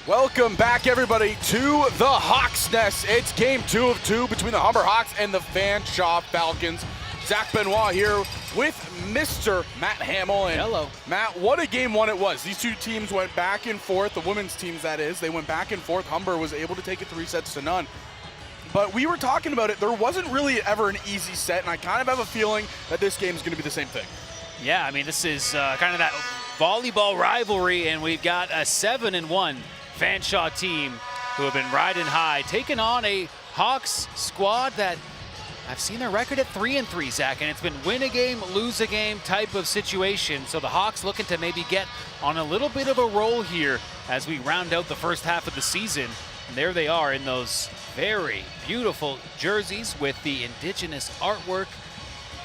Welcome back, everybody, to the Hawks Nest. It's game 2 of 2 between the Humber Hawks and the Fanshawe Falcons. Zach Benoit here with Mr. Matt Hamill. And hello. Matt, what a game 1 it was. These two teams went back and forth, the women's teams that is. They went back and forth. Humber was able to take it 3-0. But we were talking about it. There wasn't really ever an easy set, and I kind of have a feeling that this game is going to be the same thing. Yeah, I mean, this is kind of that volleyball rivalry, and we've got a 7-1 Fanshawe team who have been riding high, taking on a Hawks squad that I've seen their record at 3-3, Zach, and it's been win a game, lose a game type of situation. So the Hawks looking to maybe get on a little bit of a roll here as we round out the first half of the season. And there they are in those very beautiful jerseys with the indigenous artwork.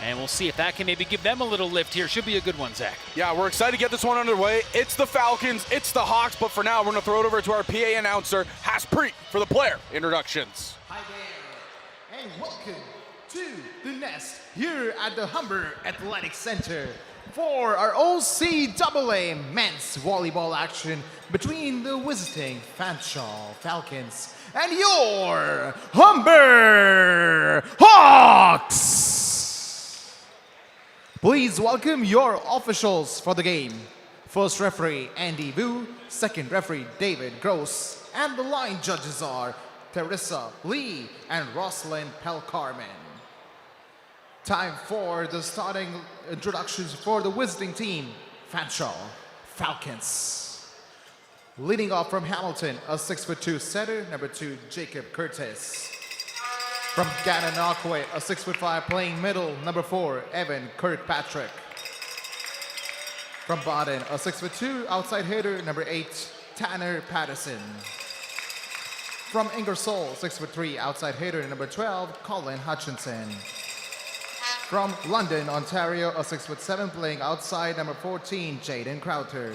And we'll see if that can maybe give them a little lift here. Should be a good one, Zach. Yeah, we're excited to get this one underway. It's the Falcons, it's the Hawks, but for now, we're going to throw it over to our PA announcer, Haspreet, for the player introductions. Hi there, and welcome to the Nest here at the Humber Athletic Center for our OCAA men's volleyball action between the visiting Fanshawe Falcons and your Humber Hawks. Please welcome your officials for the game. First referee, Andy Vu. Second referee, David Gross. And the line judges are Teresa Lee and Rosalind Pelcarmen. Time for the starting introductions for the visiting team, Fanshawe Falcons. Leading off from Hamilton, a 6'2" setter, number 2, Jacob Curtis. From Gananoque, a 6'5" playing middle, number 4, Evan Kirkpatrick. From Baden, a 6'2" outside hitter, number 8, Tanner Patterson. From Ingersoll, 6'3" outside hitter, number 12, Colin Hutchinson. From London, Ontario, a 6'7" playing outside, number 14, Jaden Crowther.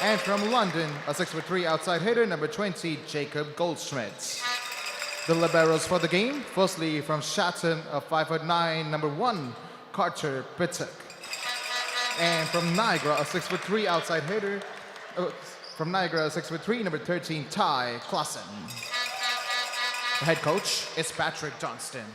And from London, a 6'3" outside hitter, number 20, Jacob Goldschmidt. The liberos for the game, firstly from Shatton, a 5'9", number 1, Carter Pittock. And from Niagara, a 6'3" outside hitter, from Niagara, a 6'3", number 13, Ty Klassen. The head coach is Patrick Johnston.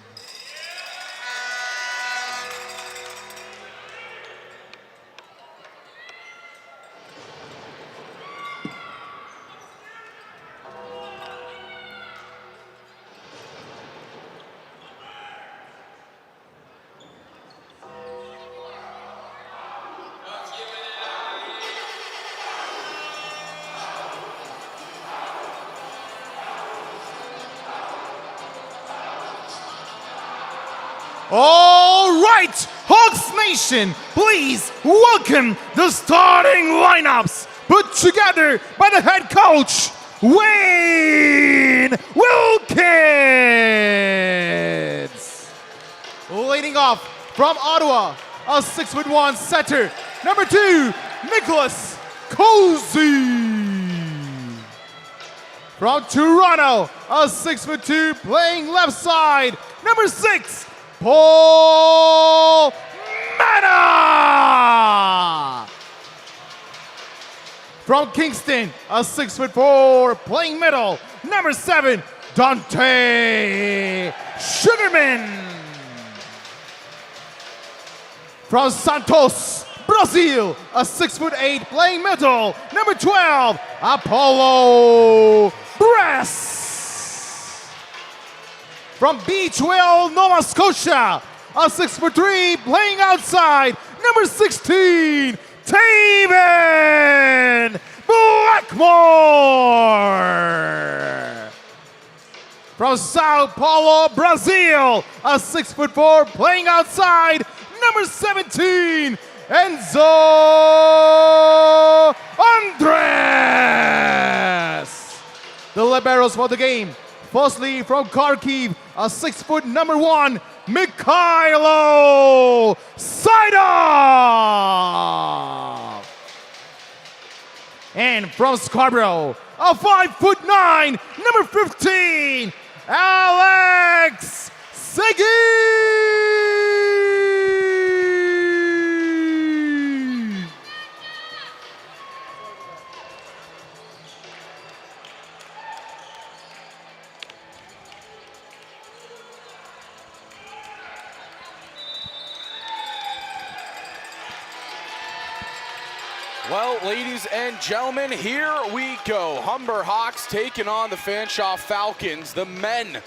All right, Hawks Nation, please welcome the starting lineups put together by the head coach, Wayne Wilkins. Leading off from Ottawa, a 6'1" setter, number 2, Nicholas Cozy. From Toronto, a 6'2" playing left side, number 6, Paul Mana! From Kingston, a 6'4" playing middle, number 7, Dante Sugarman. From Santos, Brazil, a 6'8" playing middle, number 12, Apollo Bress. From Beachville, Nova Scotia, a 6'3" playing outside, number 16, Taven Blackmore. From Sao Paulo, Brazil, a 6'4" playing outside, number 17, Enzo Andres. The liberos for the game. Firstly, from Kharkiv, a 6' number 1, Mikhailo Saidov. And from Scarborough, a 5'9", number 15, Alex Segi. Well, ladies and gentlemen, here we go. Humber Hawks taking on the Fanshawe Falcons. The men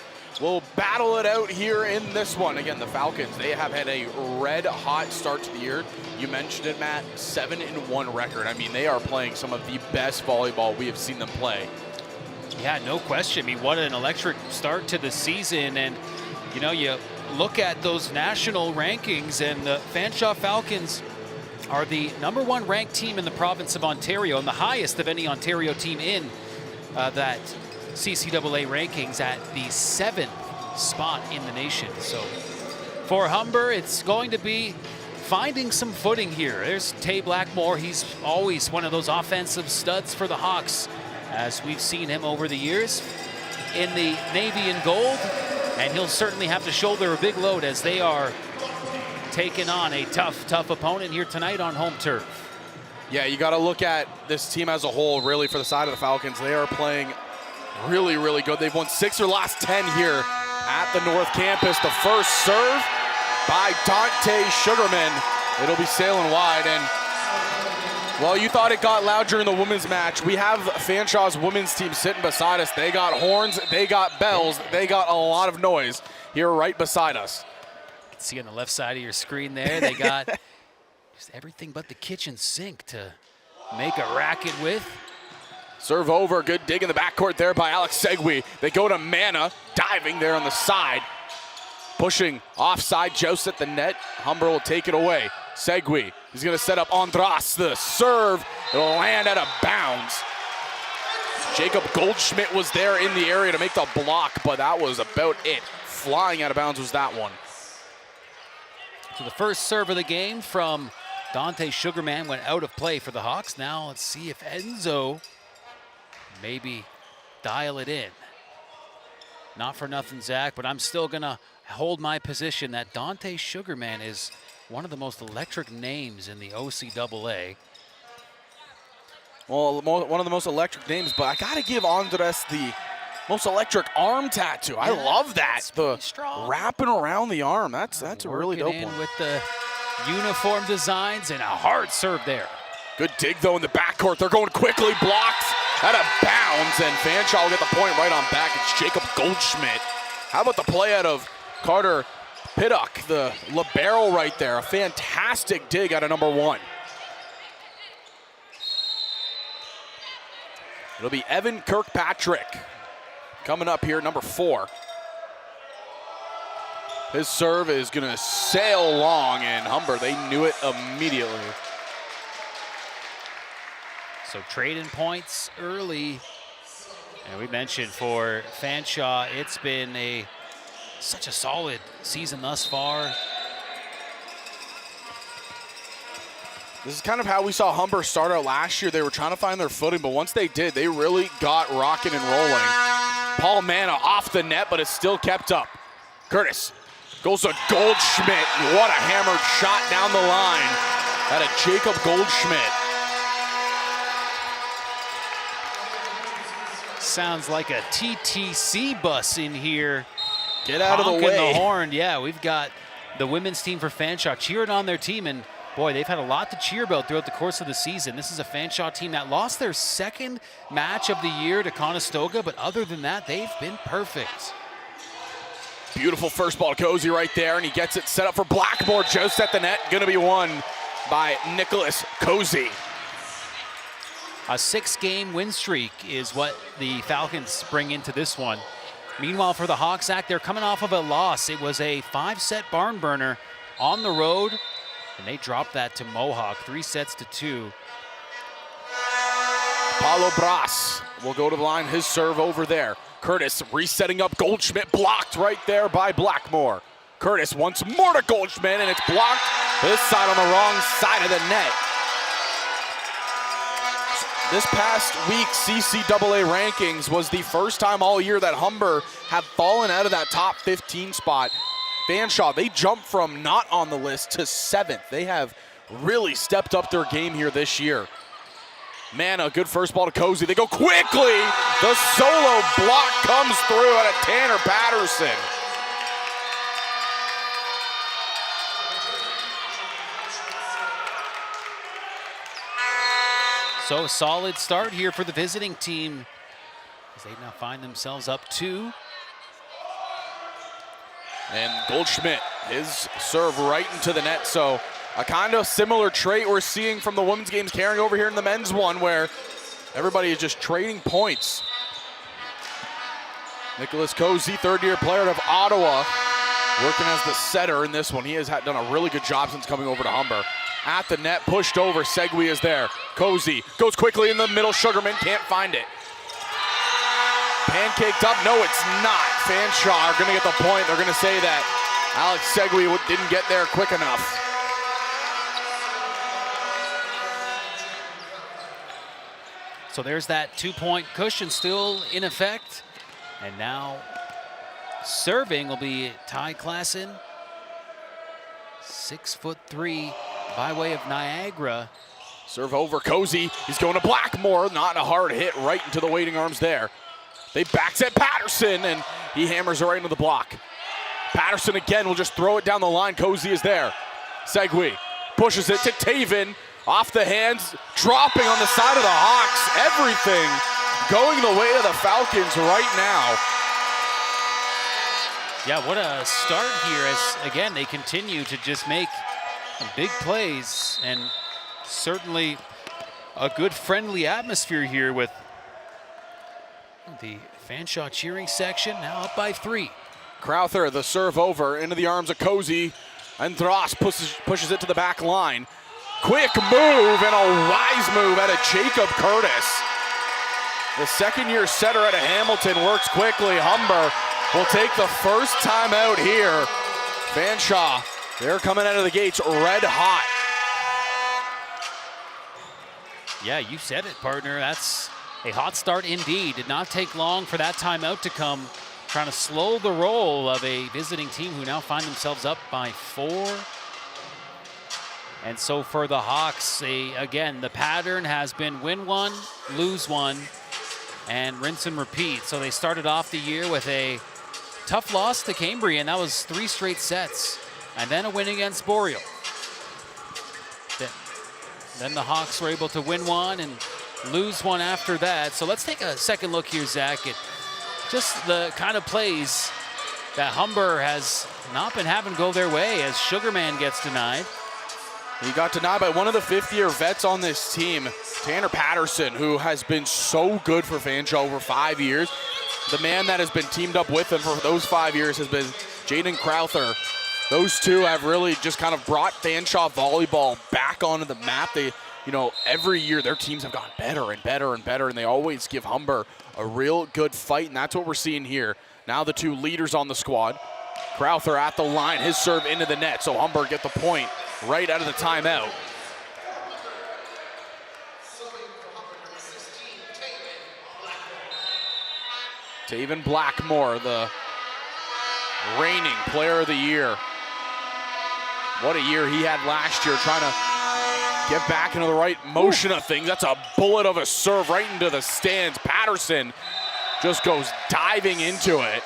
will battle it out here in this one. Again, the Falcons, they have had a red-hot start to the year. You mentioned it, Matt, 7-1 record. I mean, they are playing some of the best volleyball we have seen them play. Yeah, no question. I mean, what an electric start to the season. And, you know, you look at those national rankings, and the Fanshawe Falcons are the #1 ranked team in the province of Ontario and the highest of any Ontario team in that CCAA rankings at the 7th spot in the nation. So for Humber, it's going to be finding some footing here. There's Tay Blackmore. He's always one of those offensive studs for the Hawks, as we've seen him over the years in the navy and gold, and he'll certainly have to shoulder a big load as they are taking on a tough opponent here tonight on home turf. Yeah, you got to look at this team as a whole, really, for the side of the Falcons. They are playing really, really good. They've won 6 of their last 10 here at the North Campus. The first serve by Dante Sugarman. It'll be sailing wide, and well, you thought it got loud during the women's match. We have Fanshawe's women's team sitting beside us. They got horns, they got bells, they got a lot of noise here right beside us. You can see on the left side of your screen there, they got just everything but the kitchen sink to make a racket with. Serve over, good dig in the backcourt there by Alex Segui. They go to Mana, diving there on the side. Pushing offside, Joust at the net. Humber will take it away. Segui, he's gonna set up Andras. The serve, it'll land out of bounds. Jacob Goldschmidt was there in the area to make the block, but that was about it. Flying out of bounds was that one. So the first serve of the game from Dante Sugarman went out of play for the Hawks. Now let's see if Enzo maybe dial it in. Not for nothing, Zach, but I'm still gonna hold my position that Dante Sugarman is one of the most electric names in the OCAA. Well, one of the most electric names, but I gotta give Andres the most electric arm tattoo. I love that. The strong. wrapping around the arm. That's a really dope in one. with the uniform designs and a hard serve there. Good dig though in the backcourt. They're going quickly, blocked out of bounds, and Fanshawe will get the point right on back. It's Jacob Goldschmidt. How about the play out of Carter Piddock, the libero right there? A fantastic dig out of #1. It'll be Evan Kirkpatrick coming up here, #4. His serve is gonna sail long, and Humber, they knew it immediately. So trading points early. And we mentioned for Fanshawe, it's been such a solid season thus far. This is kind of how we saw Humber start out last year. They were trying to find their footing, but once they did, they really got rocking and rolling. Paul Mana off the net, but it's still kept up. Curtis goes to Goldschmidt. What a hammered shot down the line out of Jacob Goldschmidt. Sounds like a TTC bus in here. Get out of the Honking way. the horn. Yeah, we've got the women's team for Fanshawe cheering on their team, and boy, they've had a lot to cheer about throughout the course of the season. This is a Fanshawe team that lost their second match of the year to Conestoga, but other than that, they've been perfect. Beautiful first ball to Cozy right there, and he gets it set up for Blackmore. Joust at the net, gonna be won by Nicholas Cozy. A 6-game win streak is what the Falcons bring into this one. Meanwhile, for the Hawks, Zach, they're coming off of a loss. It was a 5-set barn burner on the road, and they dropped that to Mohawk, 3-2. Paulo Bras will go to the line, his serve over there. Curtis resetting up Goldschmidt, blocked right there by Blackmore. Curtis once more to Goldschmidt, and it's blocked this side on the wrong side of the net. This past week's CCAA rankings was the first time all year that Humber have fallen out of that top 15 spot. Fanshawe, they jumped from not on the list to 7th. They have really stepped up their game here this year. Mana, good first ball to Cozy. They go quickly. The solo block comes through out of Tanner Patterson. So a solid start here for the visiting team as they now find themselves up 2. And Goldschmidt, his serve right into the net. So a kind of similar trait we're seeing from the women's games carrying over here in the men's one, where everybody is just trading points. Nicholas Cozy, third-year player of Ottawa, working as the setter in this one. He has done a really good job since coming over to Humber. At the net, pushed over, Segui is there. Cozy goes quickly in the middle, Sugarman can't find it. Pancaked up, no it's not. Fanshawe are gonna get the point. They're gonna say that Alex Segui didn't get there quick enough. So there's that 2-point cushion still in effect. And now serving will be Ty Klassen, 6'3", by way of Niagara. Serve over, Cozy, he's going to Blackmore, not a hard hit right into the waiting arms there. They backset Patterson, and he hammers it right into the block. Patterson again will just throw it down the line, Cozy is there. Segui pushes it to Taven, off the hands, dropping on the side of the Hawks, everything going the way of the Falcons right now. Yeah, what a start here as, again, they continue to just make big plays, and certainly a good friendly atmosphere here with the Fanshawe cheering section, now up by 3. Crowther, the serve over into the arms of Cozy, and Dross pushes it to the back line. Quick move and a wise move out of Jacob Curtis. The second-year setter out of Hamilton works quickly. Humber will take the first time out here. Fanshawe, they're coming out of the gates red hot. Yeah, you said it, partner. That's a hot start indeed. Did not take long for that timeout to come. Trying to slow the roll of a visiting team who now find themselves up by 4. And so for the Hawks, again, the pattern has been win 1, lose 1, and rinse and repeat. So they started off the year with a tough loss to Cambria, and that was 3 straight sets. And then a win against Boreal. Then the Hawks were able to win 1 and lose 1 after that. So let's take a second look here, Zach, at just the kind of plays that Humber has not been having go their way as Sugarman gets denied. He got denied by one of the 5th-year vets on this team, Tanner Patterson, who has been so good for Fanshawe over 5 years. The man that has been teamed up with him for those 5 years has been Jaden Crowther. Those two have really just kind of brought Fanshawe volleyball back onto the map. They, every year their teams have gotten better and better and better, and they always give Humber a real good fight, and that's what we're seeing here. Now the 2 leaders on the squad. Crowther at the line, his serve into the net, so Humber get the point right out of the timeout. Taven Blackmore, the reigning player of the year. What a year he had last year, trying to get back into the right motion of things. That's a bullet of a serve right into the stands. Patterson just goes diving into it.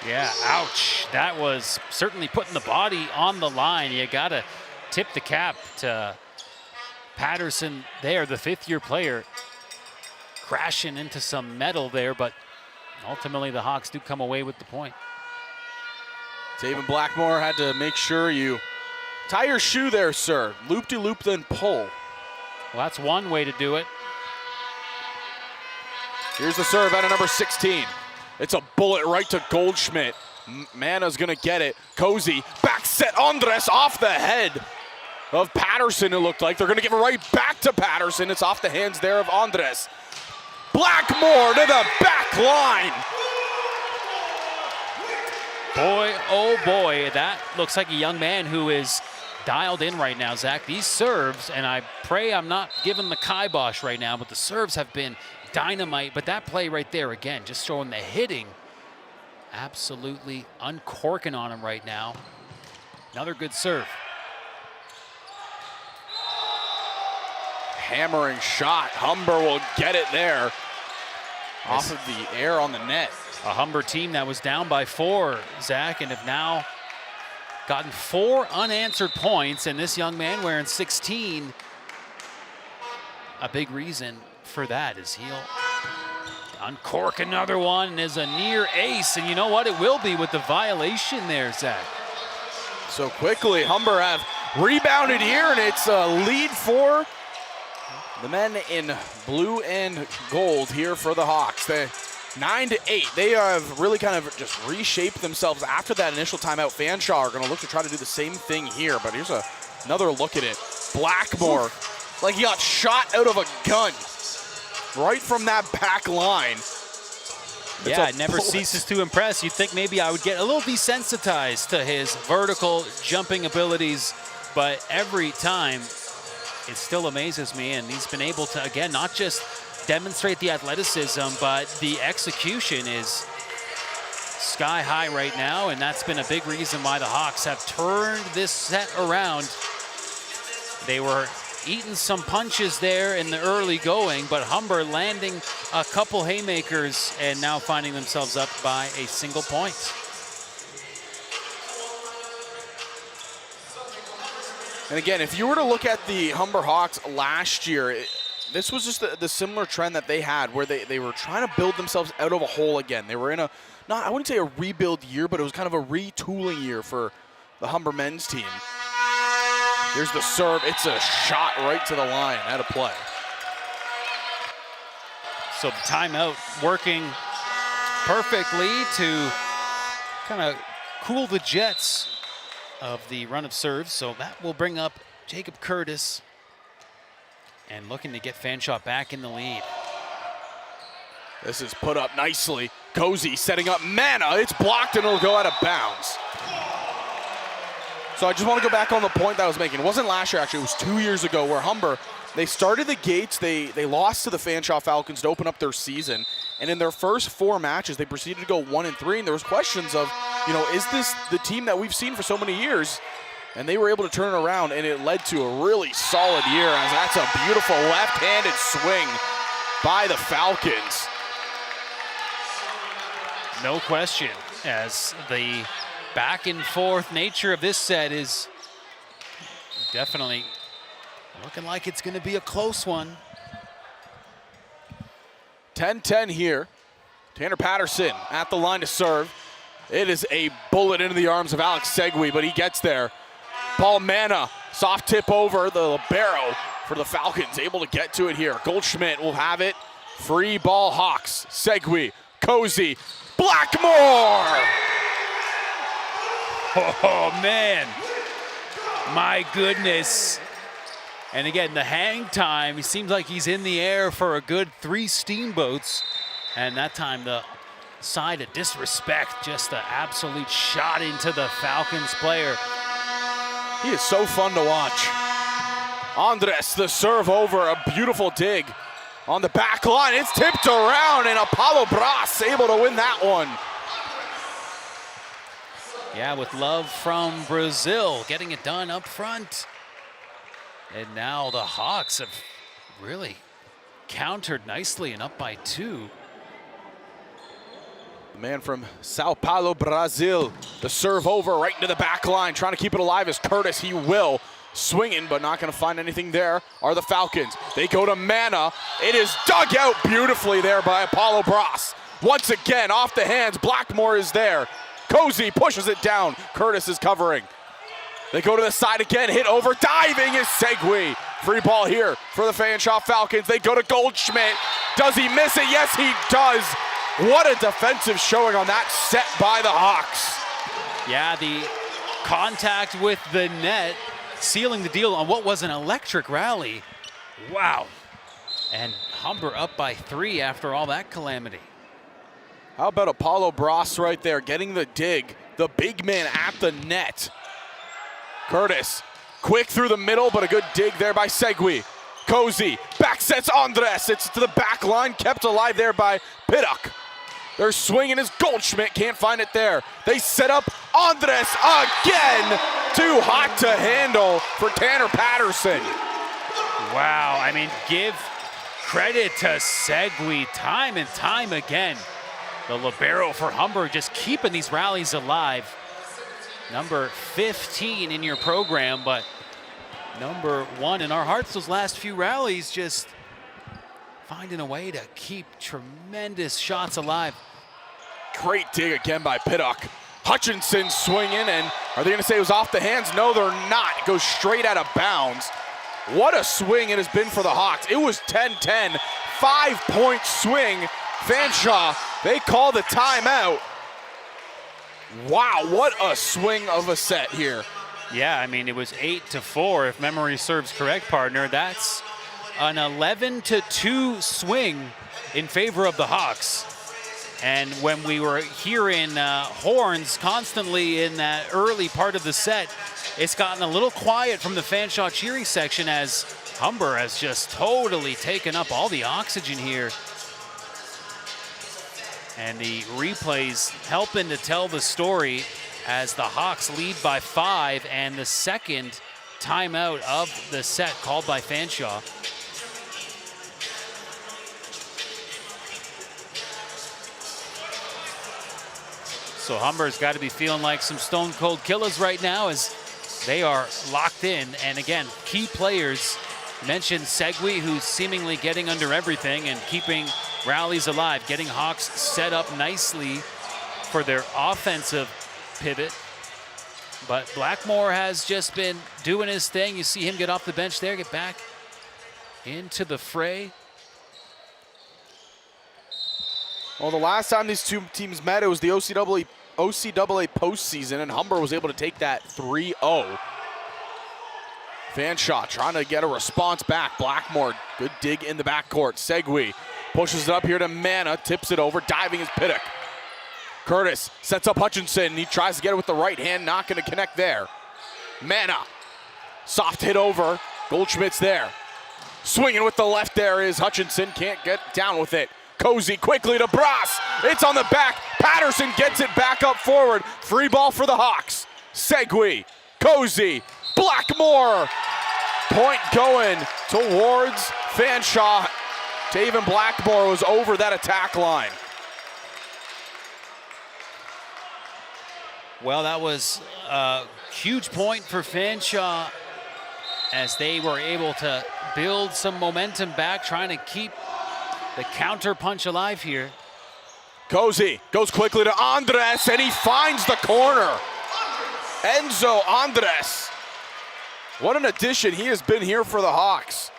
Yeah, ouch. That was certainly putting the body on the line. You got to tip the cap to Patterson there, the 5th-year player, crashing into some metal there, but ultimately the Hawks do come away with the point. Taven Blackmore had to make sure you tie your shoe there, sir. Loop-de-loop, then pull. Well, that's one way to do it. Here's the serve out of number 16. It's a bullet right to Goldschmidt. Mana's gonna get it. Cozy, back set Andres off the head of Patterson, it looked like. They're gonna give it right back to Patterson. It's off the hands there of Andres. Blackmore to the back line. Boy, oh boy, that looks like a young man who is dialed in right now, Zach. These serves, and I pray I'm not giving the kibosh right now, but the serves have been dynamite. But that play right there, again, just showing the hitting, absolutely uncorking on him right now. Another good serve. Hammering shot. Humber will get it there. Off of the air on the net. A Humber team that was down by 4, Zach, and have now gotten 4 unanswered points. And this young man wearing 16 a big reason for that is he'll uncork another one and is a near ace. And you know what? It will be with the violation there, Zach. So quickly, Humber have rebounded here, and it's a lead for the men in blue and gold here for the Hawks. They 9-8. They have really kind of just reshaped themselves after that initial timeout. Fanshawe are going to look to try to do the same thing here, but here's another look at it. Blackmore, like he got shot out of a gun right from that back line. Yeah, it never ceases to impress. You'd think maybe I would get a little desensitized to his vertical jumping abilities, but every time it still amazes me, and he's been able to, again, not just demonstrate the athleticism, but the execution is sky high right now, and that's been a big reason why the Hawks have turned this set around. They were eating some punches there in the early going, but Humber landing a couple haymakers and now finding themselves up by a single point. And again, if you were to look at the Humber Hawks last year, this was just the similar trend that they had, where they were trying to build themselves out of a hole again. They were in a, I wouldn't say a rebuild year, but it was kind of a retooling year for the Humber men's team. Here's the serve. It's a shot right to the line, out of play. So the timeout working perfectly to kind of cool the jets of the run of serves. So that will bring up Jacob Curtis and looking to get Fanshawe back in the lead. This is put up nicely. Cozy setting up Mana. It's blocked and it'll go out of bounds. So I just want to go back on the point that I was making. It wasn't last year, actually. It was 2 years ago, where Humber, they started the gates. They lost to the Fanshawe Falcons to open up their season. And in their first 4 matches, they proceeded to go 1-3. And there was questions of, is this the team that we've seen for so many years? And they were able to turn it around, and it led to a really solid year, as that's a beautiful left-handed swing by the Falcons. No question, as the back and forth nature of this set is definitely looking like it's going to be a close one. 10-10 here. Tanner Patterson at the line to serve. It is a bullet into the arms of Alex Segui, but he gets there. Paul Mana, soft tip over the libero for the Falcons, able to get to it here. Goldschmidt will have it. Free ball Hawks. Segui, Cozy, Blackmore! Oh, man. My goodness. And again, the hang time, he seems like he's in the air for a good 3 steamboats. And that time, the side of disrespect, just an absolute shot into the Falcons player. He is so fun to watch. Andres, the serve over, a beautiful dig on the back line. It's tipped around, and Apollo Bras able to win that one. Yeah, with love from Brazil, getting it done up front. And now the Hawks have really countered nicely and up by 2. The man from Sao Paulo, Brazil. The serve over right into the back line. Trying to keep it alive is Curtis. He will. Swinging, but not going to find anything there are the Falcons. They go to Mana. It is dug out beautifully there by Apollo Bras. Once again, off the hands. Blackmore is there. Cozy pushes it down. Curtis is covering. They go to the side again. Hit over. Diving is Segui. Free ball here for the Fanshawe Falcons. They go to Goldschmidt. Does he miss it? Yes, he does. What a defensive showing on that set by the Hawks. Yeah, the contact with the net, sealing the deal on what was an electric rally. Wow. And Humber up by 3 after all that calamity. How about Apollo Bras right there, getting the dig. The big man at the net. Curtis, quick through the middle, but a good dig there by Segui. Cozy, back sets Andres. It's to the back line, kept alive there by Piddock. They're swinging as Goldschmidt can't find it there. They set up Andres again. Too hot to handle for Tanner Patterson. Wow, I mean, give credit to Segui time and time again. The libero for Humber just keeping these rallies alive. Number 15 in your program, but number 1 in our hearts those last few rallies, just finding a way to keep tremendous shots alive. Great dig again by Pittock. Hutchinson swinging, and are they going to say it was off the hands? No, they're not. It goes straight out of bounds. What a swing it has been for the Hawks. It was 10-10, 5-point swing. Fanshawe, they call the timeout. Wow, what a swing of a set here. Yeah, I mean, it was 8-4, if memory serves correct, partner. That's an 11-2 swing in favor of the Hawks. And when we were hearing horns constantly in that early part of the set, it's gotten a little quiet from the Fanshawe cheering section as Humber has just totally taken up all the oxygen here. And the replays helping to tell the story as the Hawks lead by 5, and the second timeout of the set called by Fanshawe. So Humber's got to be feeling like some stone cold killers right now as they are locked in. And again, key players, mentioned Segui, who's seemingly getting under everything and keeping rallies alive, getting Hawks set up nicely for their offensive pivot. But Blackmore has just been doing his thing. You see him get off the bench there, get back into the fray. Well, the last time these two teams met, it was the OCAA postseason, and Humber was able to take that 3-0. Fanshawe trying to get a response back. Blackmore, good dig in the backcourt. Segui pushes it up here to Mana, tips it over, diving is Pittock. Curtis sets up Hutchinson. He tries to get it with the right hand, not going to connect there. Mana, soft hit over. Goldschmidt's there. Swinging with the left there is Hutchinson. Can't get down with it. Cozy quickly to Brass. It's on the back. Patterson gets it back up forward. Free ball for the Hawks. Segui, Cozy, Blackmore. Point going towards Fanshawe. Taven Blackmore was over that attack line. Well, that was a huge point for Fanshawe as they were able to build some momentum back, trying to keep the counter punch alive here. Cozy goes quickly to Andres, and he finds the corner. Enzo Andres. What an addition he has been here for the Hawks.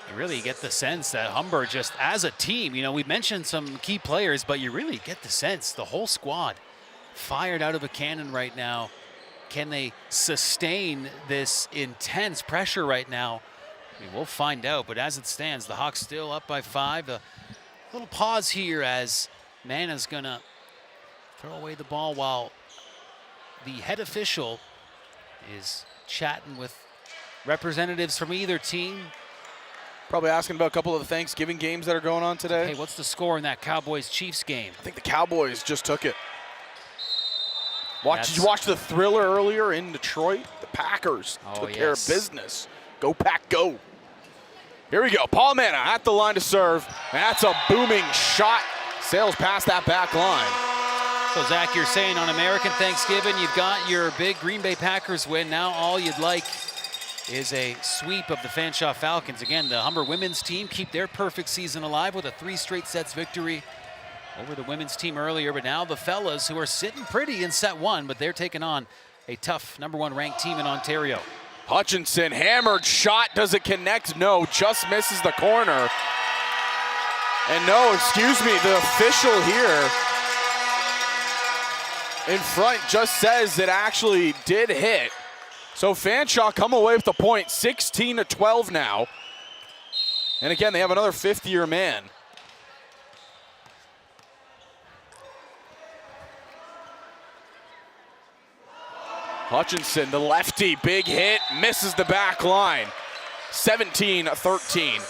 You really get the sense that Humber just as a team, you know, we mentioned some key players, but you really get the sense the whole squad fired out of a cannon right now. Can they sustain this intense pressure right now? I mean, we'll find out, but as it stands, the Hawks still up by 5. A little pause here as Mana's gonna throw away the ball while the head official is chatting with representatives from either team. Probably asking about a couple of the Thanksgiving games that are going on today. Hey, what's the score in that Cowboys-Chiefs game? I think the Cowboys just took it. Did you watch the thriller earlier in Detroit? The Packers took care of business. Go Pack, go. Here we go. Paul Mana at the line to serve. And that's a booming shot. Sails past that back line. So, Zach, you're saying on American Thanksgiving, you've got your big Green Bay Packers win. Now all you'd like is a sweep of the Fanshawe Falcons. Again, the Humber women's team keep their perfect season alive with a 3 straight sets victory over the women's team earlier. But now the fellas, who are sitting pretty in set 1, but they're taking on a tough #1 ranked team in Ontario. Hutchinson, hammered shot. Does it connect? No, just misses the corner. And no, excuse me, the official here in front just says it actually did hit. So Fanshawe come away with the point, 16-12 now. And again, they have another 5th-year man. Hutchinson, the lefty, big hit, misses the back line. 17-13.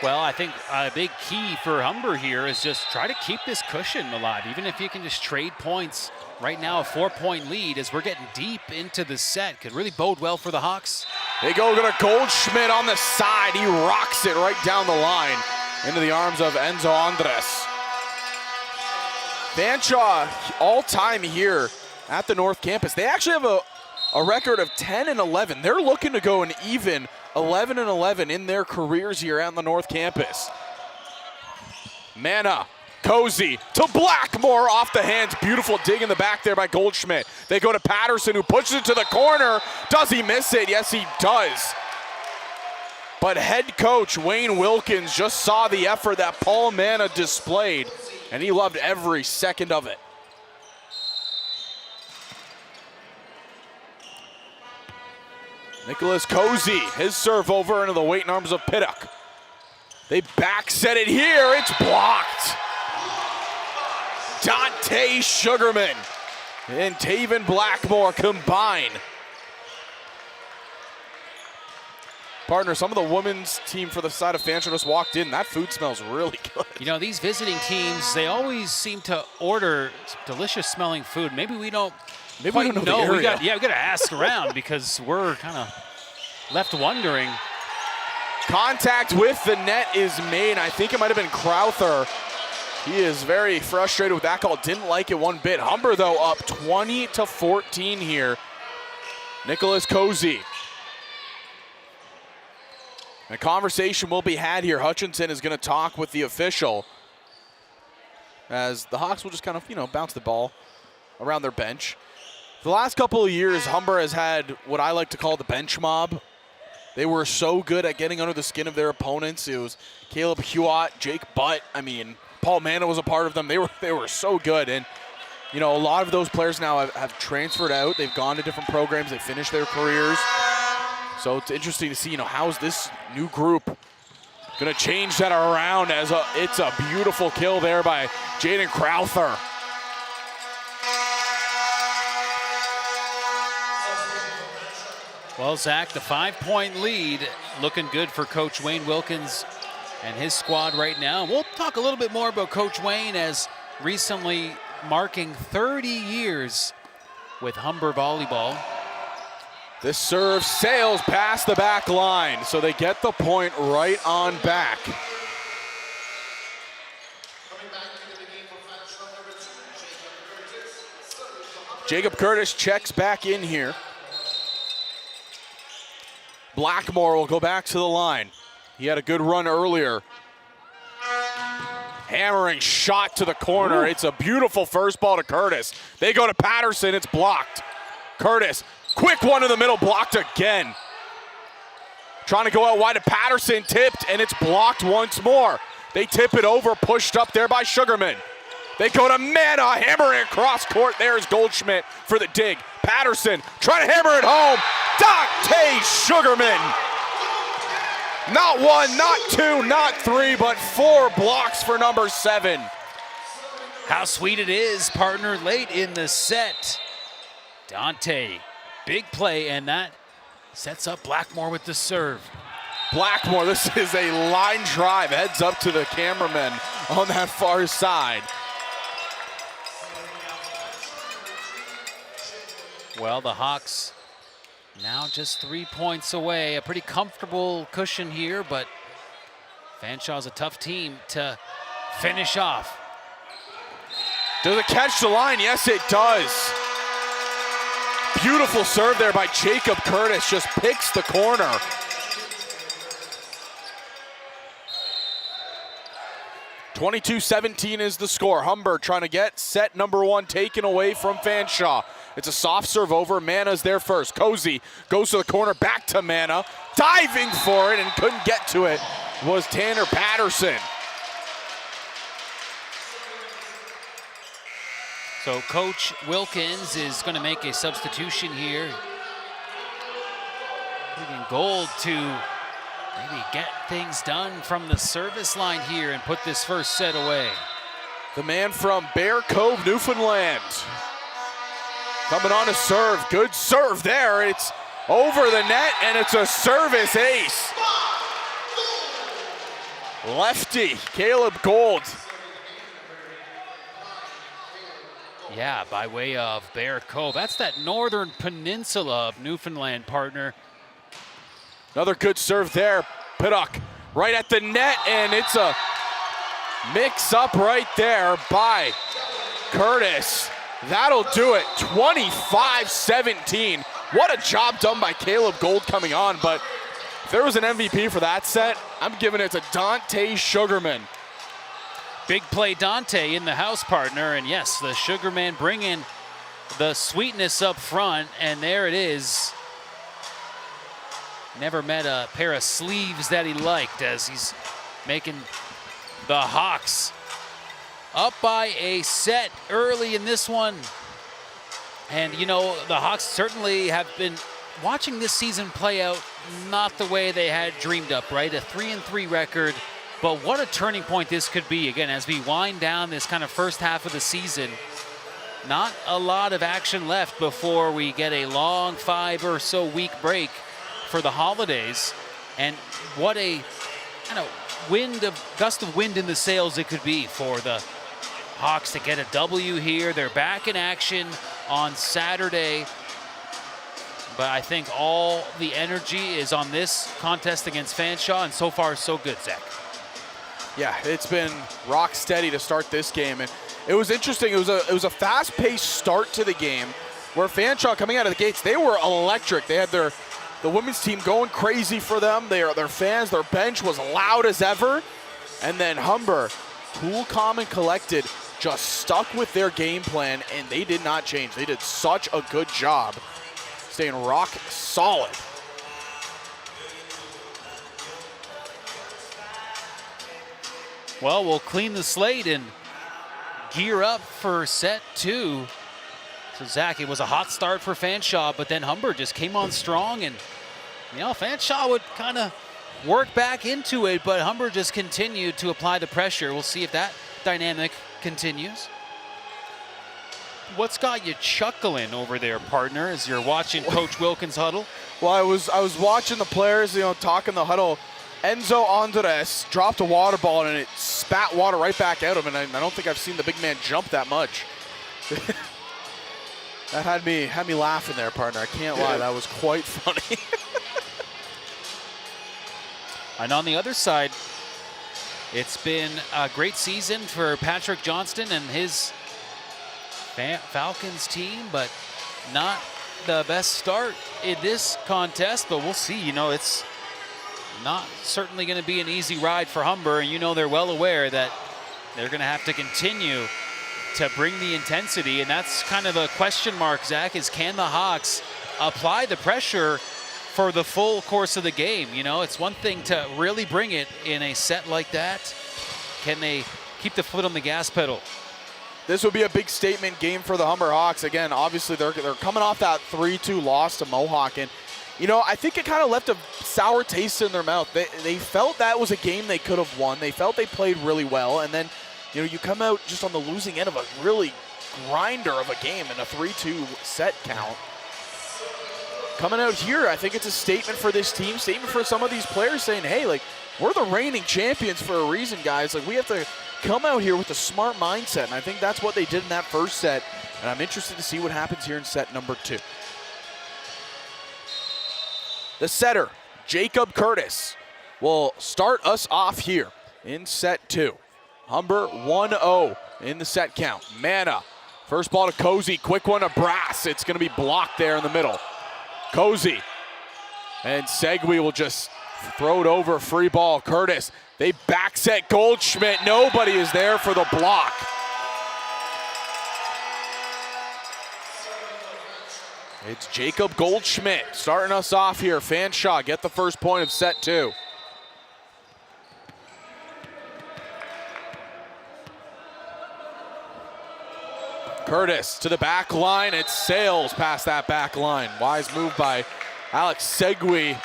Well, I think a big key for Humber here is just try to keep this cushion alive, even if you can just trade points. Right now, a 4-point lead as we're getting deep into the set could really bode well for the Hawks. They go to Goldschmidt on the side. He rocks it right down the line into the arms of Enzo Andres. Fanshawe all time here at the North Campus. They actually have a record of 10-11. They're looking to go an even 11-11 in their careers here on the North Campus. Mana, Cozy to Blackmore off the hands. Beautiful dig in the back there by Goldschmidt. They go to Patterson, who pushes it to the corner. Does he miss it? Yes, he does. But head coach Wayne Wilkins just saw the effort that Paul Mana displayed, and he loved every second of it. Nicholas Cozy, his serve over into the weight and arms of Pittock. They back set it here, it's blocked. Dante Sugarman and Taven Blackmore combine. Partner, some of the women's team for the side of Fanshawe just walked in. That food smells really good. You know, these visiting teams, they always seem to order delicious smelling food. Maybe we don't quite know. We got to ask around because we're kind of left wondering. Contact with the net is made. I think it might have been Crowther. He is very frustrated with that call. Didn't like it one bit. Humber, though, up 20-14 here. Nicholas Cozy. A conversation will be had here. Hutchinson is going to talk with the official as the Hawks will just kind of, you know, bounce the ball around their bench. The last couple of years, Humber has had what I like to call the bench mob. They were so good at getting under the skin of their opponents. It was Caleb Hewitt, Jake Butt. I mean, Paul Mana was a part of them. They were so good. And, you know, a lot of those players now have transferred out. They've gone to different programs. They finished their careers. So it's interesting to see, you know, how's this new group going to change that around as it's a beautiful kill there by Jaden Crowther. Well, Zach, the 5-point lead looking good for Coach Wayne Wilkins and his squad right now. We'll talk a little bit more about Coach Wayne as recently marking 30 years with Humber Volleyball. This serve sails past the back line, so they get the point right on back. Jacob Curtis checks back in here. Blackmore will go back to the line. He had a good run earlier. Hammering shot to the corner. Ooh. It's a beautiful first ball to Curtis. They go to Patterson, it's blocked. Curtis, quick one in the middle, blocked again. Trying to go out wide to Patterson, tipped, and it's blocked once more. They tip it over, pushed up there by Sugarman. They go to Mana, hammering across court. There's Goldschmidt for the dig. Patterson trying to hammer it home. Dante Sugarman. Not one, not two, not three, but 4 blocks for number 7. How sweet it is, partner, late in the set. Dante, big play, and that sets up Blackmore with the serve. Blackmore, this is a line drive. Heads up to the cameraman on that far side. Well, the Hawks now just 3 points away. A pretty comfortable cushion here, but Fanshaw's a tough team to finish off. Does it catch the line? Yes, it does. Beautiful serve there by Jacob Curtis. Just picks the corner. (22-17) is the score. Humber trying to get set number 1 taken away from Fanshawe. It's a soft serve over. Mana's there first. Cozy goes to the corner, back to Mana. Diving for it and couldn't get to it was Tanner Patterson. So Coach Wilkins is going to make a substitution here. Bringing Gold to maybe get things done from the service line here and put this first set away. The man from Bear Cove, Newfoundland. Coming on to serve. Good serve there. It's over the net, and it's a service ace. Lefty, Caleb Gold. Yeah, by way of Bear Cove. That's that northern peninsula of Newfoundland, partner. Another good serve there. Pittock right at the net, and it's a mix-up right there by Curtis. That'll do it, 25-17. What a job done by Caleb Gold coming on, but if there was an MVP for that set, I'm giving it to Dante Sugarman. Big play Dante in the house, partner, and yes, the Sugarman bringing the sweetness up front, and there it is. Never met a pair of sleeves that he liked as he's making the Hawks up by a set early in this one. And, you know, the Hawks certainly have been watching this season play out not the way they had dreamed up, right? A 3-3 record, but what a turning point this could be. Again, as we wind down this kind of first half of the season, not a lot of action left before we get a long 5 or so week break for the holidays. And what a kind of gust of wind in the sails it could be for the Hawks to get a W here. They're back in action on Saturday. But I think all the energy is on this contest against Fanshawe, and so far so good, Zach. Yeah, it's been rock steady to start this game, and it was interesting. It was a fast-paced start to the game where Fanshawe coming out of the gates, they were electric. They had the women's team going crazy for them. Their fans, their bench was loud as ever. And then Humber, cool, calm, and collected, just stuck with their game plan, and they did not change. They did such a good job staying rock solid. Well, we'll clean the slate and gear up for set 2. So, Zach, it was a hot start for Fanshawe, but then Humber just came on strong, and, you know, Fanshawe would kind of work back into it, but Humber just continued to apply the pressure. We'll see if that dynamic continues. What's got you chuckling over there, partner, as you're watching Coach Wilkins huddle? Well, I was watching the players, you know, talking the huddle. Enzo Andres dropped a water ball and it spat water right back at him, and I don't think I've seen the big man jump that much. That had me laughing there, partner. I can't lie, that was quite funny. And on the other side, it's been a great season for Patrick Johnston and his Falcons team, but not the best start in this contest, but we'll see. You know, it's not certainly going to be an easy ride for Humber, and you know they're well aware that they're going to have to continue to bring the intensity, and that's kind of a question mark, Zach, is can the Hawks apply the pressure for the full course of the game? You know, it's one thing to really bring it in a set like that. Can they keep the foot on the gas pedal? This would be a big statement game for the Humber Hawks. Again, obviously they're coming off that 3-2 loss to Mohawk, and you know, I think it kind of left a sour taste in their mouth. They felt that was a game they could have won. They felt they played really well, and then, you know, you come out just on the losing end of a really grinder of a game in a 3-2 set count. Coming out here, I think it's a statement for this team, statement for some of these players saying, hey, like, we're the reigning champions for a reason, guys. Like, we have to come out here with a smart mindset, and I think that's what they did in that first set, and I'm interested to see what happens here in set number 2. The setter, Jacob Curtis, will start us off here in set 2. Humber 1-0 in the set count. Mana, first ball to Cozy, quick one to Brass. It's going to be blocked there in the middle. Cozy and Segui will just throw it over, free ball. Curtis, they back set Goldschmidt. Nobody is there for the block. It's Jacob Goldschmidt starting us off here. Fanshawe get the first point of set 2. Curtis to the back line. It sails past that back line. Wise move by Alex Segui.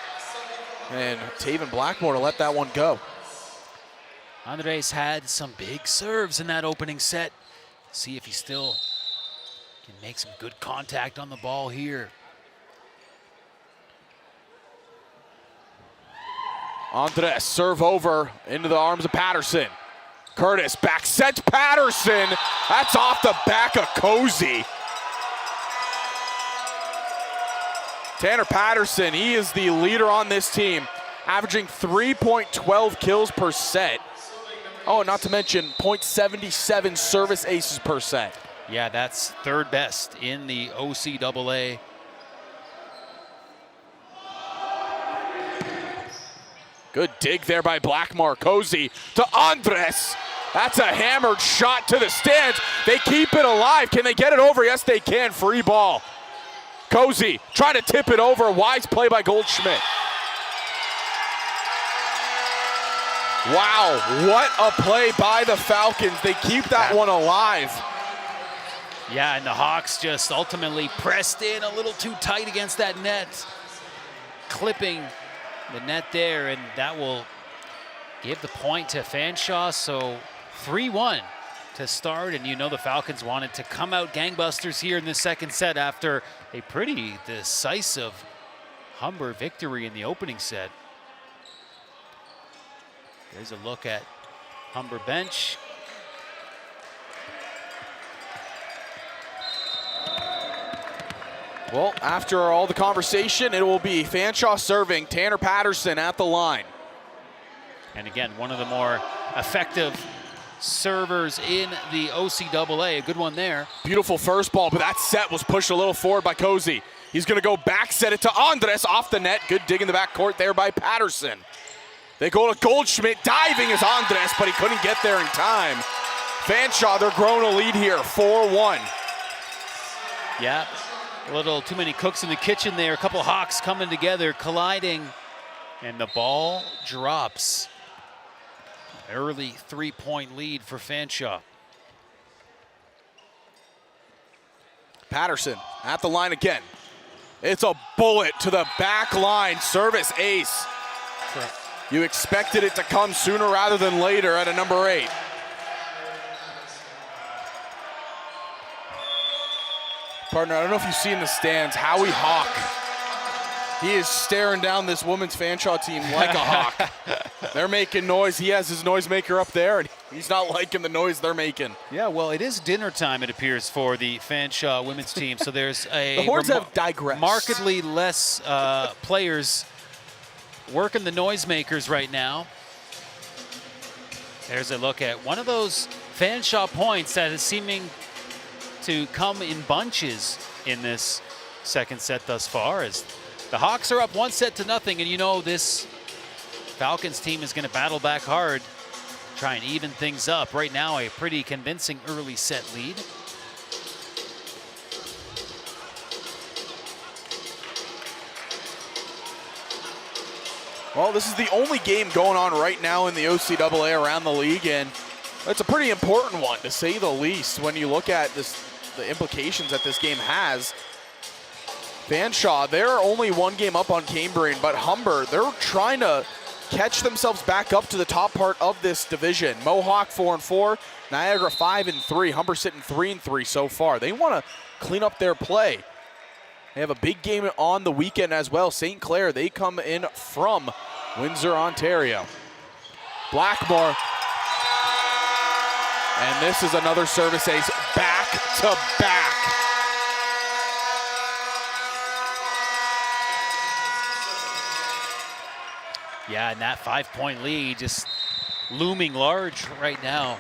And Taven Blackmore to let that one go. Andres had some big serves in that opening set. See if he still can make some good contact on the ball here. Andres serve over into the arms of Patterson. Curtis back sets Patterson. That's off the back of Cozy. Tanner Patterson, he is the leader on this team, averaging 3.12 kills per set. Oh, not to mention 0.77 service aces per set. Yeah, that's third best in the OCAA. Good dig there by Blackmore. Cozy to Andres. That's a hammered shot to the stands. They keep it alive. Can they get it over? Yes, they can. Free ball. Cozy trying to tip it over. Wise play by Goldschmidt. Wow, what a play by the Falcons. They keep that one alive. Yeah, and the Hawks just ultimately pressed in a little too tight against that net, clipping the net there, and that will give the point to Fanshawe. So 3-1 to start, and you know the Falcons wanted to come out gangbusters here in the second set after a pretty decisive Humber victory in the opening set. There's a look at Humber bench. Well, after all the conversation, it will be Fanshawe serving, Tanner Patterson at the line. And again, one of the more effective servers in the OCAA. A good one there. Beautiful first ball, but that set was pushed a little forward by Cozy. He's going to go back, set it to Andres off the net. Good dig in the backcourt there by Patterson. They go to Goldschmidt, diving is Andres, but he couldn't get there in time. Fanshawe, they're growing a lead here, 4-1. Yeah, a little too many cooks in the kitchen there. A couple Hawks coming together, colliding, and the ball drops. Early 3-point lead for Fanshawe. Patterson at the line again. It's a bullet to the back line, service ace. Correct. You expected it to come sooner rather than later at a number 8. Partner, I don't know if you see in the stands, Howie Hawk. He is staring down this women's Fanshawe team like a hawk. They're making noise. He has his noisemaker up there, and he's not liking the noise they're making. Yeah, well, it is dinner time, it appears, for the Fanshawe women's team. So there's a the Horns have digressed. Markedly less players working the noisemakers right now. There's a look at one of those Fanshawe points that is seeming to come in bunches in this second set thus far, as the Hawks are up 1-0, and you know this Falcons team is going to battle back hard, try and even things up. Right now, a pretty convincing early set lead. Well, this is the only game going on right now in the OCAA around the league, and it's a pretty important one, to say the least, when you look at this, the implications that this game has. Fanshawe, they're only one game up on Cambrian, but Humber, they're trying to catch themselves back up to the top part of this division. Mohawk 4-4, Niagara 5-3, Humber sitting 3-3 so far. They want to clean up their play. They have a big game on the weekend as well. St. Clair, they come in from Windsor, Ontario. Blackmore. And this is another service ace, back to back. Yeah, and that 5-point lead just looming large right now.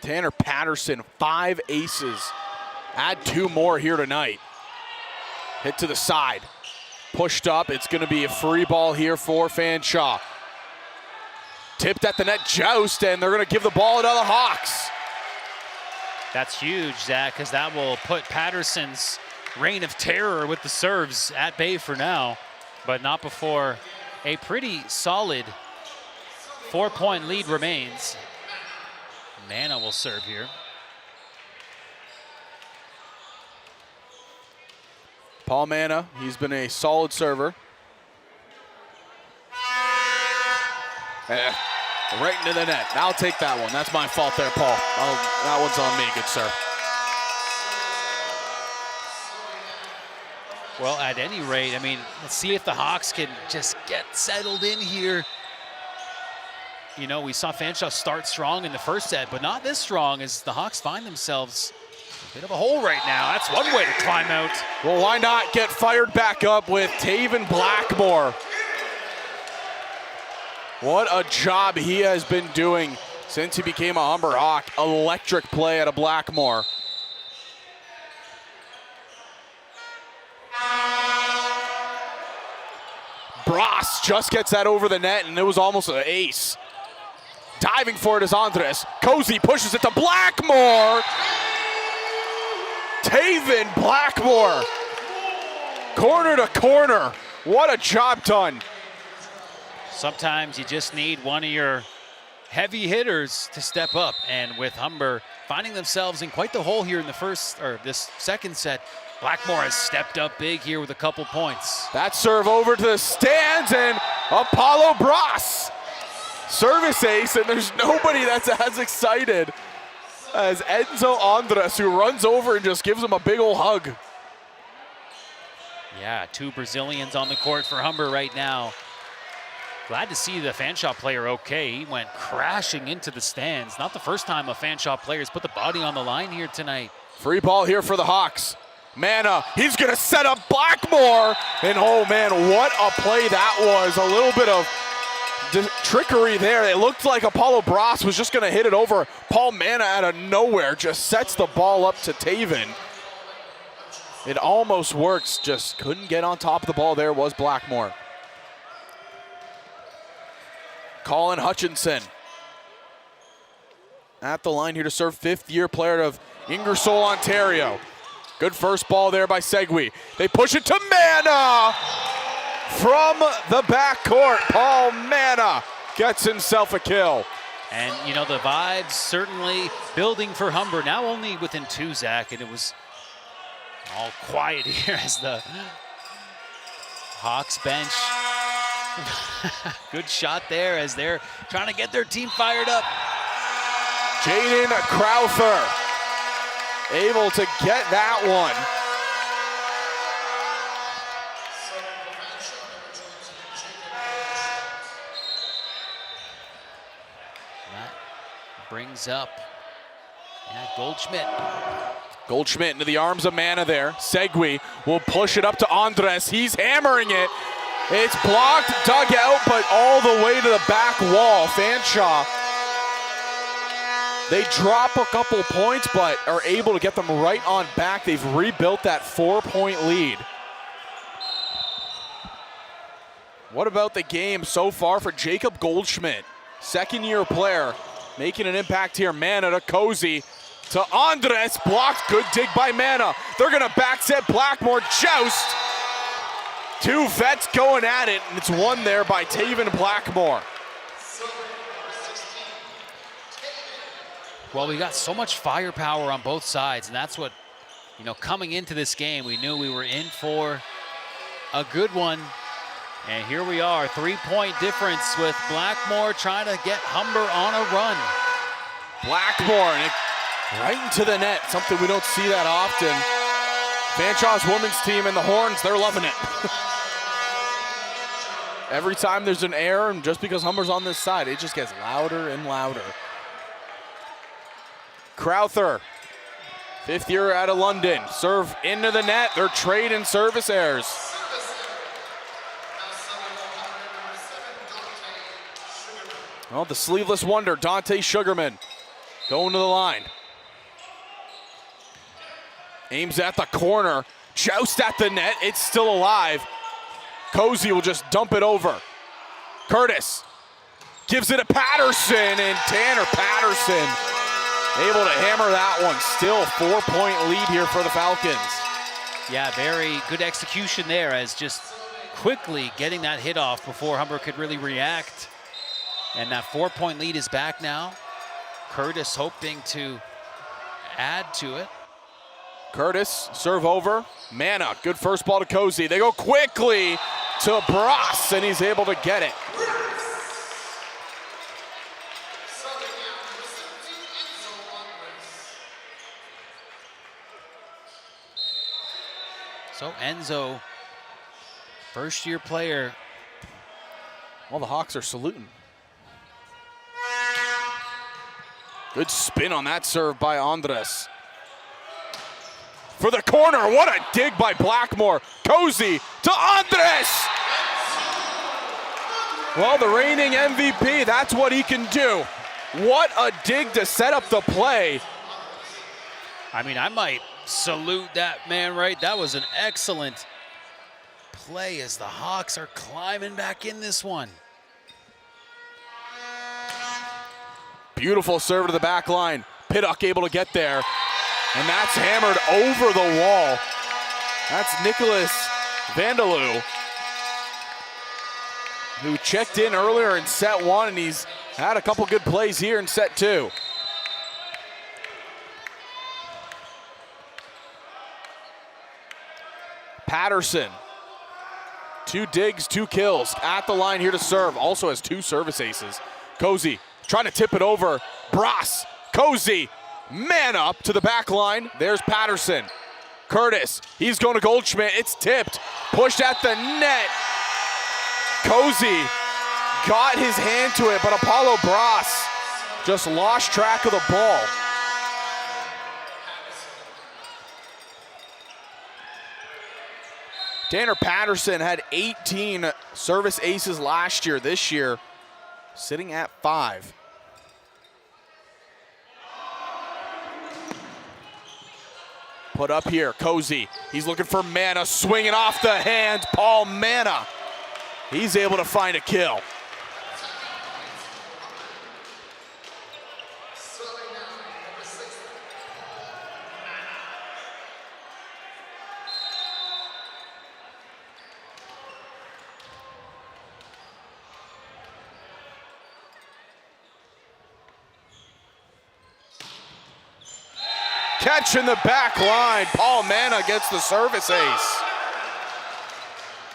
Tanner Patterson, 5 aces. Add 2 more here tonight. Hit to the side. Pushed up. It's going to be a free ball here for Fanshawe. Tipped at the net, joust, and they're going to give the ball to the Hawks. That's huge, Zach, because that will put Patterson's reign of terror with the serves at bay for now, but not before a pretty solid 4-point lead remains. Mana will serve here. Paul Mana, he's been a solid server. Right into the net. I'll take that one. That's my fault there, Paul. That one's on me, good sir. Well, at any rate, I mean, let's see if the Hawks can just get settled in here. You know, we saw Fanshawe start strong in the first set, but not this strong, as the Hawks find themselves a bit of a hole right now. That's one way to climb out. Well, why not get fired back up with Taven Blackmore? What a job he has been doing since he became a Humber Hawk. Electric play out of Blackmore. Bross just gets that over the net, and it was almost an ace. Diving for it is Andres. Cozy pushes it to Blackmore. Taven Blackmore. Corner to corner. What a job done. Sometimes you just need one of your heavy hitters to step up, and with Humber finding themselves in quite the hole here in this second set, Blackmore has stepped up big here with a couple points. That serve over to the stands, and Apollo Bross. Service ace, and there's nobody that's as excited as Enzo Andres, who runs over and just gives him a big old hug. Yeah, 2 Brazilians on the court for Humber right now. Glad to see the Fanshawe player okay. He went crashing into the stands. Not the first time a Fanshawe player's put the body on the line here tonight. Free ball here for the Hawks. Mana, he's gonna set up Blackmore, and oh man, what a play that was. A little bit of trickery there. It looked like Apollo Bross was just gonna hit it over. Paul Mana out of nowhere just sets the ball up to Taven. It almost works, just couldn't get on top of the ball. There was Blackmore. Colin Hutchinson at the line here to serve, 5th-year player of Ingersoll, Ontario. Good first ball there by Segui. They push it to Mana from the backcourt. Paul Mana gets himself a kill. And, you know, the vibes certainly building for Humber. Now only within 2, Zach, and it was all quiet here as the Hawks bench. Good shot there as they're trying to get their team fired up. Jaden Crowther able to get that one. That brings up Goldschmidt. Goldschmidt into the arms of Mana there. Segui will push it up to Andres. He's hammering it. It's blocked, dug out, but all the way to the back wall. Fanshawe, they drop a couple points, but are able to get them right on back. They've rebuilt that 4-point lead. What about the game so far for Jacob Goldschmidt? 2nd-year player, making an impact here. Mana to Cozy, to Andres, blocked, good dig by Mana. They're gonna back set Blackmore, joust. 2 vets going at it, and it's won there by Taven Blackmore. Well, we got so much firepower on both sides, and that's what, you know, coming into this game, we knew we were in for a good one. And here we are, 3-point difference with Blackmore trying to get Humber on a run. Blackmore, and right into the net, something we don't see that often. Fanshawe's women's team and the Horns, they're loving it. Every time there's an error, and just because Humber's on this side, it just gets louder and louder. Crowther, 5th year out of London, serve into the net. They're trading service errors. Well, the sleeveless wonder, Dante Sugarman, going to the line. Aims at the corner, joust at the net, it's still alive. Cozy will just dump it over. Curtis gives it to Patterson, and Tanner Patterson able to hammer that one. Still 4-point lead here for the Falcons. Yeah, very good execution there, as just quickly getting that hit off before Humber could really react. And that 4-point lead is back now. Curtis hoping to add to it. Curtis, serve over. Mana, good first ball to Cozy. They go quickly to Bross, and he's able to get it. So Enzo, first-year player. Well, the Hawks are saluting. Good spin on that serve by Andres. For the corner, what a dig by Blackmore. Cozy to Andres. Well, the reigning MVP, that's what he can do. What a dig to set up the play. I mean, I might salute that man, right? That was an excellent play as the Hawks are climbing back in this one. Beautiful serve to the back line. Piddock able to get there. And that's hammered over the wall. That's Nicholas Vandaloo, who checked in earlier in set one, and he's had a couple good plays here in set two. Patterson, 2 digs, 2 kills. At the line here to serve. Also has 2 service aces. Cozy trying to tip it over. Brass, Cozy, man up to the back line. There's Patterson. Curtis, he's going to Goldschmidt. It's tipped, pushed at the net. Cozy got his hand to it, but Apollo Brass just lost track of the ball. Tanner Patterson had 18 service aces last year. This year, sitting at 5. Put up here, Cozy. He's looking for Mana, swinging off the hands. Paul Mana. He's able to find a kill. Catch in the back line. Paul Mana gets the service ace.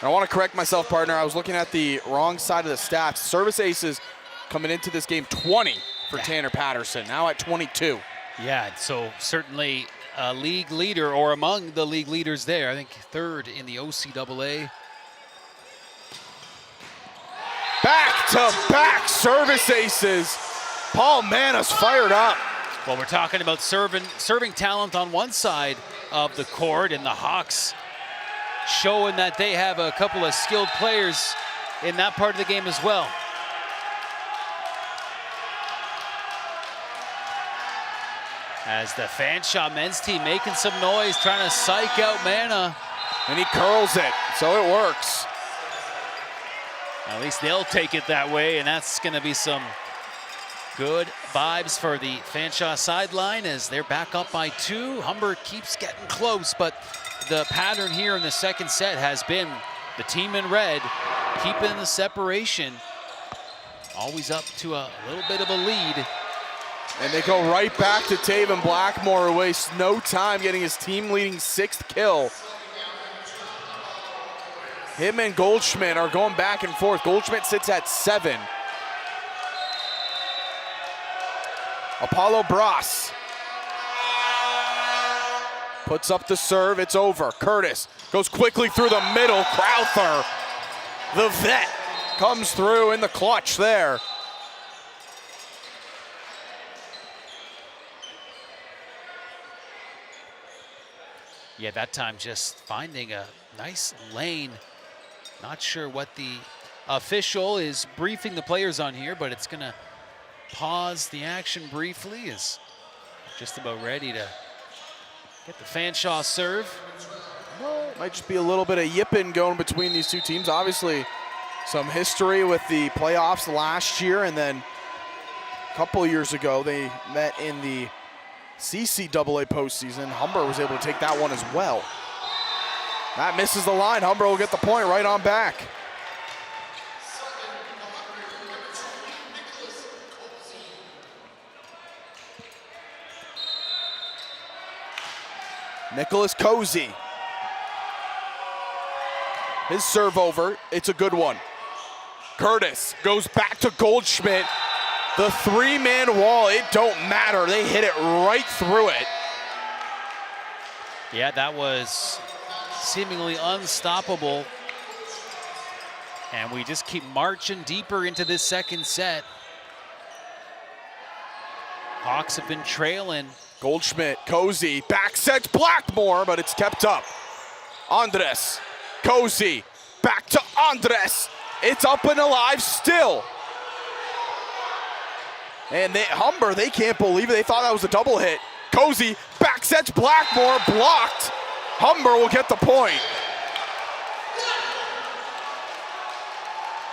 I want to correct myself, partner. I was looking at the wrong side of the stats. Service aces coming into this game, 20 for Tanner Patterson, now at 22. Yeah, so certainly a league leader, or among the league leaders there. I think 3rd in the OCAA. Back-to-back service aces. Paul Mana's fired up. Well, we're talking about serving talent on one side of the court, and the Hawks showing that they have a couple of skilled players in that part of the game as well. As the Fanshawe men's team making some noise, trying to psych out Mana. And he curls it, so it works. At least they'll take it that way, and that's going to be some good vibes for the Fanshawe sideline as they're back up by 2. Humber keeps getting close, but the pattern here in the second set has been the team in red keeping the separation, always up to a little bit of a lead. And they go right back to Taven Blackmore, who wastes no time getting his team-leading 6th kill. Him and Goldschmidt are going back and forth. Goldschmidt sits at 7. Apollo Brass puts up the serve, it's over. Curtis goes quickly through the middle. Crowther, the vet, comes through in the clutch there. Yeah, that time just finding a nice lane. Not sure what the official is briefing the players on here, but it's gonna pause the action briefly. Is just about ready to get the Fanshawe serve. Well, might just be a little bit of yipping going between these two teams. Obviously, some history with the playoffs last year, and then a couple years ago they met in the CCAA postseason. Humber was able to take that one as well. That misses the line. Humber will get the point right on back. Nicholas Cozy. His serve over. It's a good one. Curtis goes back to Goldschmidt. The 3-man wall, it don't matter. They hit it right through it. Yeah, that was seemingly unstoppable. And we just keep marching deeper into this second set. Hawks have been trailing. Goldschmidt, Cozy, back sets Blackmore, but it's kept up. Andres, Cozy, back to Andres. It's up and alive still. And Humber, they can't believe it. They thought that was a double hit. Cozy, back sets Blackmore, blocked. Humber will get the point.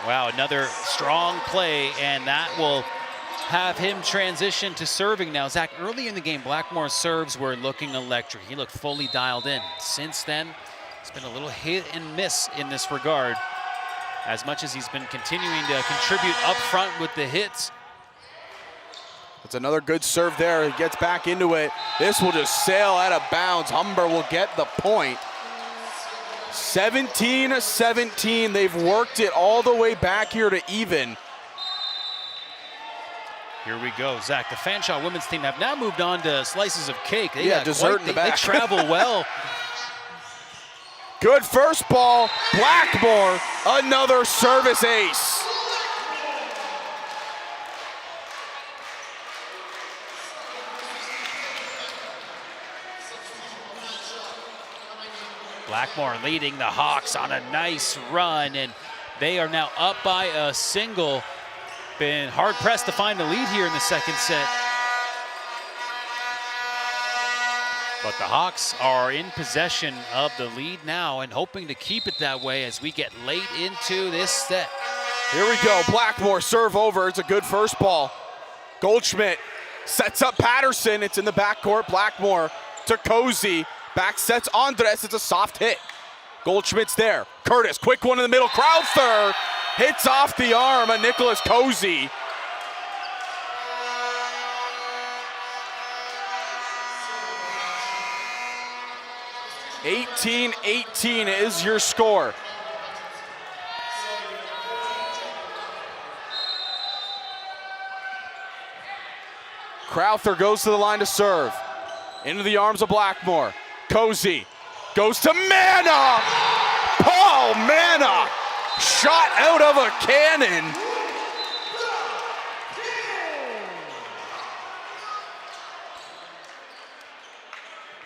Wow, another strong play, and that will have him transition to serving now. Zach, early in the game, Blackmore's serves were looking electric. He looked fully dialed in. Since then, it's been a little hit and miss in this regard. As much as he's been continuing to contribute up front with the hits. It's another good serve there. He gets back into it. This will just sail out of bounds. Humber will get the point. 17-17. They've worked it all the way back here to even. Here we go, Zach. The Fanshawe women's team have now moved on to slices of cake. They yeah, got dessert in the back. They travel well. Good first ball. Blackmore, another service ace. Blackmore leading the Hawks on a nice run, and they are now up by a single. Been hard pressed to find the lead here in the second set. But the Hawks are in possession of the lead now and hoping to keep it that way as we get late into this set. Here we go, Blackmore serve over. It's a good first ball. Goldschmidt sets up Patterson. It's in the backcourt. Blackmore to Cozy. Back sets Andres. It's a soft hit. Goldschmidt's there. Curtis, quick one in the middle. Crowther hits off the arm of Nicholas Cozy. (18-18) is your score. Crowther goes to the line to serve. Into the arms of Blackmore. Cozy goes to Mana. Paul Mana, shot out of a cannon.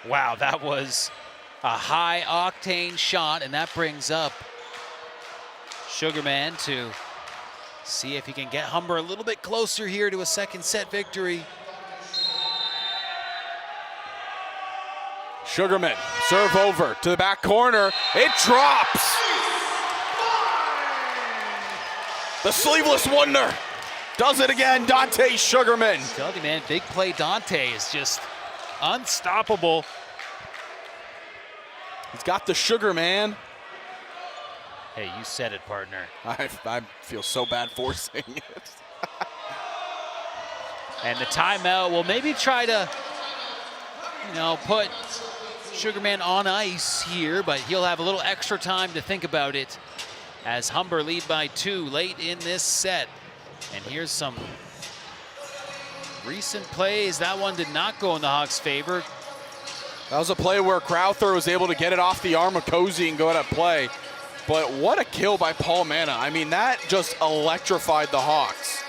Wow, that was a high octane shot, and that brings up Sugarman to see if he can get Humber a little bit closer here to a second set victory. Sugarman, serve over to the back corner. It drops. The sleeveless wonder does it again, Dante Sugarman. I tell you, man, big play Dante is just unstoppable. He's got the sugar, man. Hey, you said it, partner. I feel so bad forcing it. And the timeout will maybe try to, put Sugarman on ice here, but he'll have a little extra time to think about it as Humber lead by 2 late in this set. And here's some recent plays. That one did not go in the Hawks' favor. That was a play where Crowther was able to get it off the arm of Cozy and go out of play. But what a kill by Paul Mana. I mean, that just electrified the Hawks.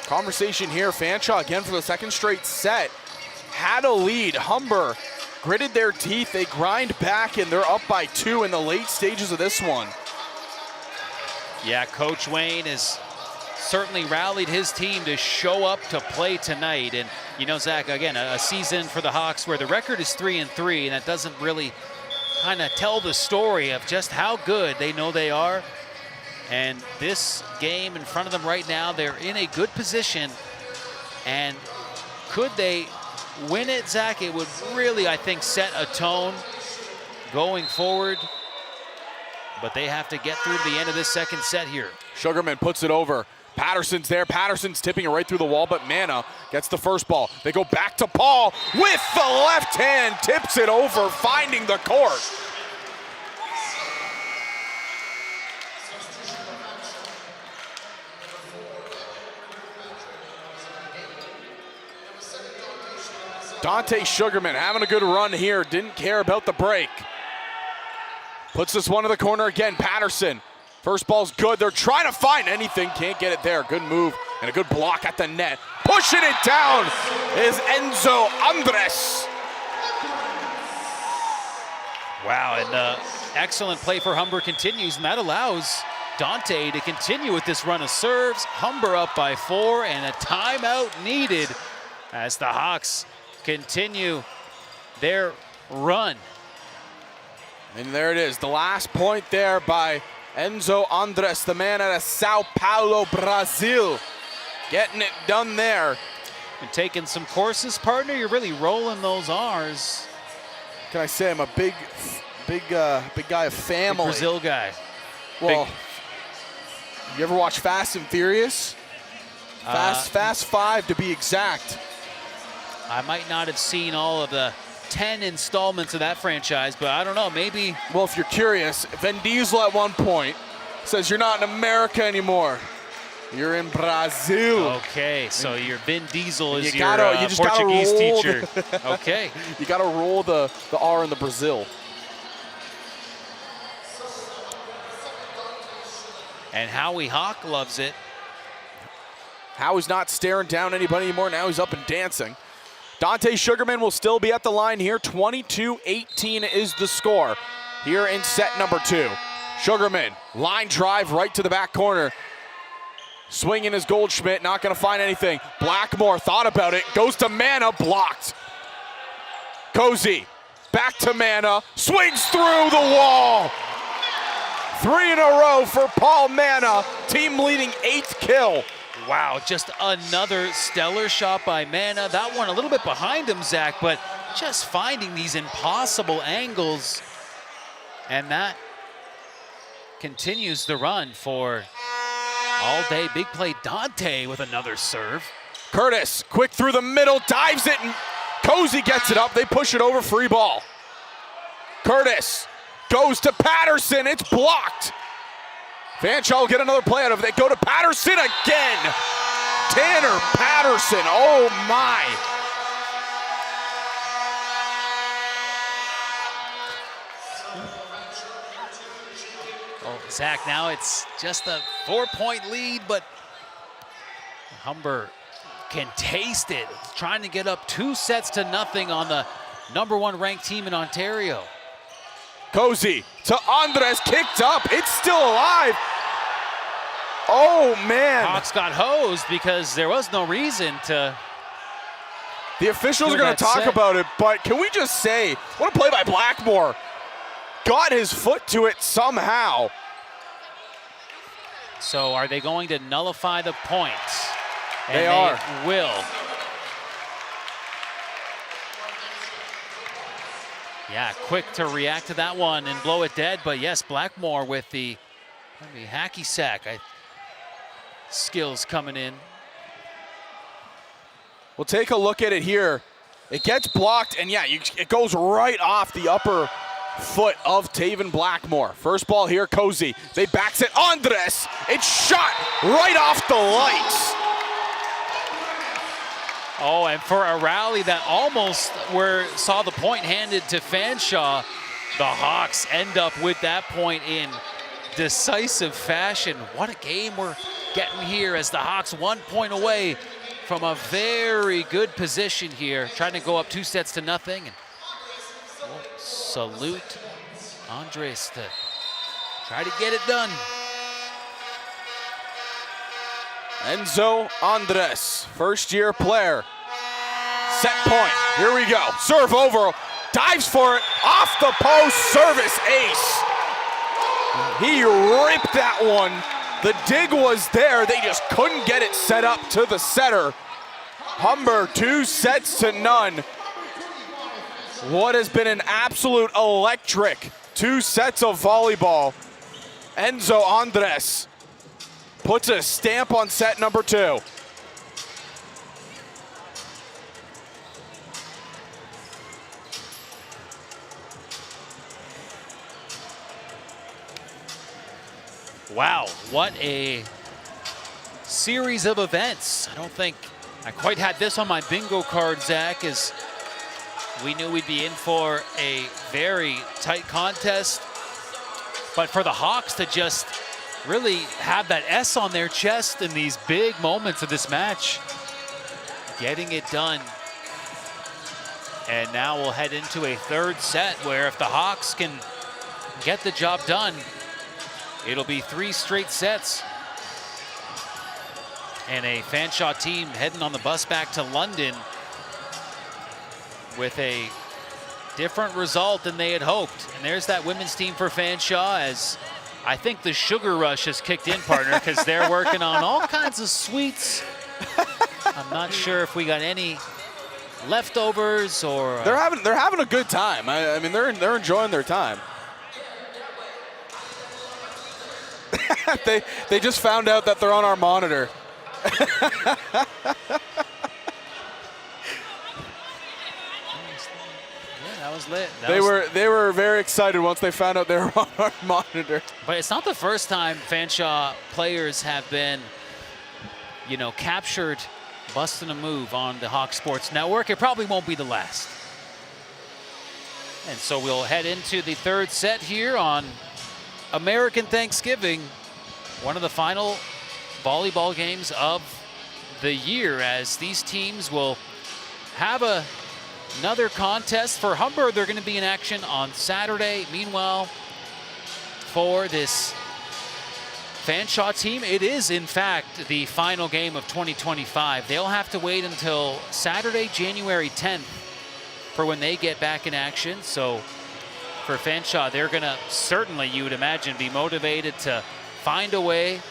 Conversation here. Fanshawe again for the second straight set. Had a lead. Humber gritted their teeth. They grind back, and they're up by 2 in the late stages of this one. Yeah, Coach Wayne has certainly rallied his team to show up to play tonight. And, Zach, again, a season for the Hawks where the record is 3-3, and that doesn't really kind of tell the story of just how good they know they are. And this game in front of them right now, they're in a good position. And could they win it, Zach? It would really, I think, set a tone going forward. But they have to get through to the end of this second set here. Sugarman puts it over. Patterson's there. Patterson's tipping it right through the wall, but Mana gets the first ball. They go back to Paul with the left hand. Tips it over, finding the court. Dante Sugarman having a good run here. Didn't care about the break. Puts this one in the corner again. Patterson. First ball's good. They're trying to find anything. Can't get it there. Good move and a good block at the net. Pushing it down is Enzo Andres. Wow, and excellent play for Humber continues, and that allows Dante to continue with this run of serves. Humber up by 4, and a timeout needed as the Hawks continue their run. And there it is, the last point there by Enzo Andres, the man out of Sao Paulo, Brazil. Getting it done there. And taking some courses, partner, you're really rolling those R's. Can I say I'm a big guy of family. Big Brazil guy. Well, you ever watch Fast and Furious? Fast 5 to be exact. I might not have seen all of the 10 installments of that franchise, but I don't know, maybe. Well, if you're curious, Vin Diesel at one point says you're not in America anymore. You're in Brazil. Okay, so your Vin Diesel is you your just Portuguese gotta roll teacher. Okay. You got to roll the R in the Brazil. And Howie Hawk loves it. Howie's not staring down anybody anymore. Now he's up and dancing. Dante Sugarman will still be at the line here. 22-18 is the score here in set number 2. Sugarman, line drive right to the back corner. Swinging his Goldschmidt, not going to find anything. Blackmore thought about it, goes to Mana, blocked. Cozy, back to Mana, swings through the wall. 3 in a row for Paul Mana, team leading 8th kill. Wow, just another stellar shot by Mana. That one a little bit behind him, Zach, but just finding these impossible angles. And that continues the run for all day. Big play Dante with another serve. Curtis, quick through the middle, dives it, and Cozy gets it up. They push it over, free ball. Curtis goes to Patterson, it's blocked. Fanshawe will get another play out of it. They go to Patterson again. Tanner Patterson, oh my. Oh, Zach, now it's just a 4-point lead, but Humber can taste it. Trying to get up 2-0 on the #1 ranked team in Ontario. Cozy to Andres, kicked up, it's still alive. Oh man. Hawks got hosed because there was no reason to. The officials are going to talk about it, but can we just say, what a play by Blackmore. Got his foot to it somehow. So are they going to nullify the points? And they are. Will. Yeah, quick to react to that one and blow it dead. But yes, Blackmore with the hacky sack skills coming in. We'll take a look at it here. It gets blocked, and yeah, it goes right off the upper foot of Taven Blackmore. First ball here, Cozy. They backs it, Andres. It's shot right off the lights. Oh, and for a rally that almost saw the point handed to Fanshawe, the Hawks end up with that point in decisive fashion. What a game we're getting here as the Hawks 1 point away from a very good position here, trying to go up 2-0. And we'll salute Andres to try to get it done. Enzo Andres, first-year player. Set point, here we go. Serve over, dives for it, off the post, service ace. He ripped that one. The dig was there, they just couldn't get it set up to the setter. Humber 2-0. What has been an absolute electric 2 sets of volleyball. Enzo Andres puts a stamp on set number 2. Wow, what a series of events. I don't think I quite had this on my bingo card, Zach, as we knew we'd be in for a very tight contest. But for the Hawks to just really have that S on their chest in these big moments of this match, getting it done. And now we'll head into a third set where if the Hawks can get the job done, it'll be 3 straight sets. And a Fanshawe team heading on the bus back to London with a different result than they had hoped. And there's that women's team for Fanshawe, as I think the sugar rush has kicked in, partner, because they're working on all kinds of sweets. I'm not sure if we got any leftovers or they're having a good time. I mean, they're enjoying their time. they just found out that they're on our monitor. That was lit. They were very excited once they found out they were on our monitor. But it's not the first time Fanshawe players have been, you know, captured busting a move on the Hawks Sports Network. It probably won't be the last. And so we'll head into the third set here on American Thanksgiving, one of the final volleyball games of the year, as these teams will have another contest. For Humber, they're going to be in action on Saturday. Meanwhile, for this Fanshawe team, it is in fact the final game of 2025. They'll have to wait until Saturday, January 10th for when they get back in action. So for Fanshawe, they're going to certainly, you would imagine, be motivated to find a way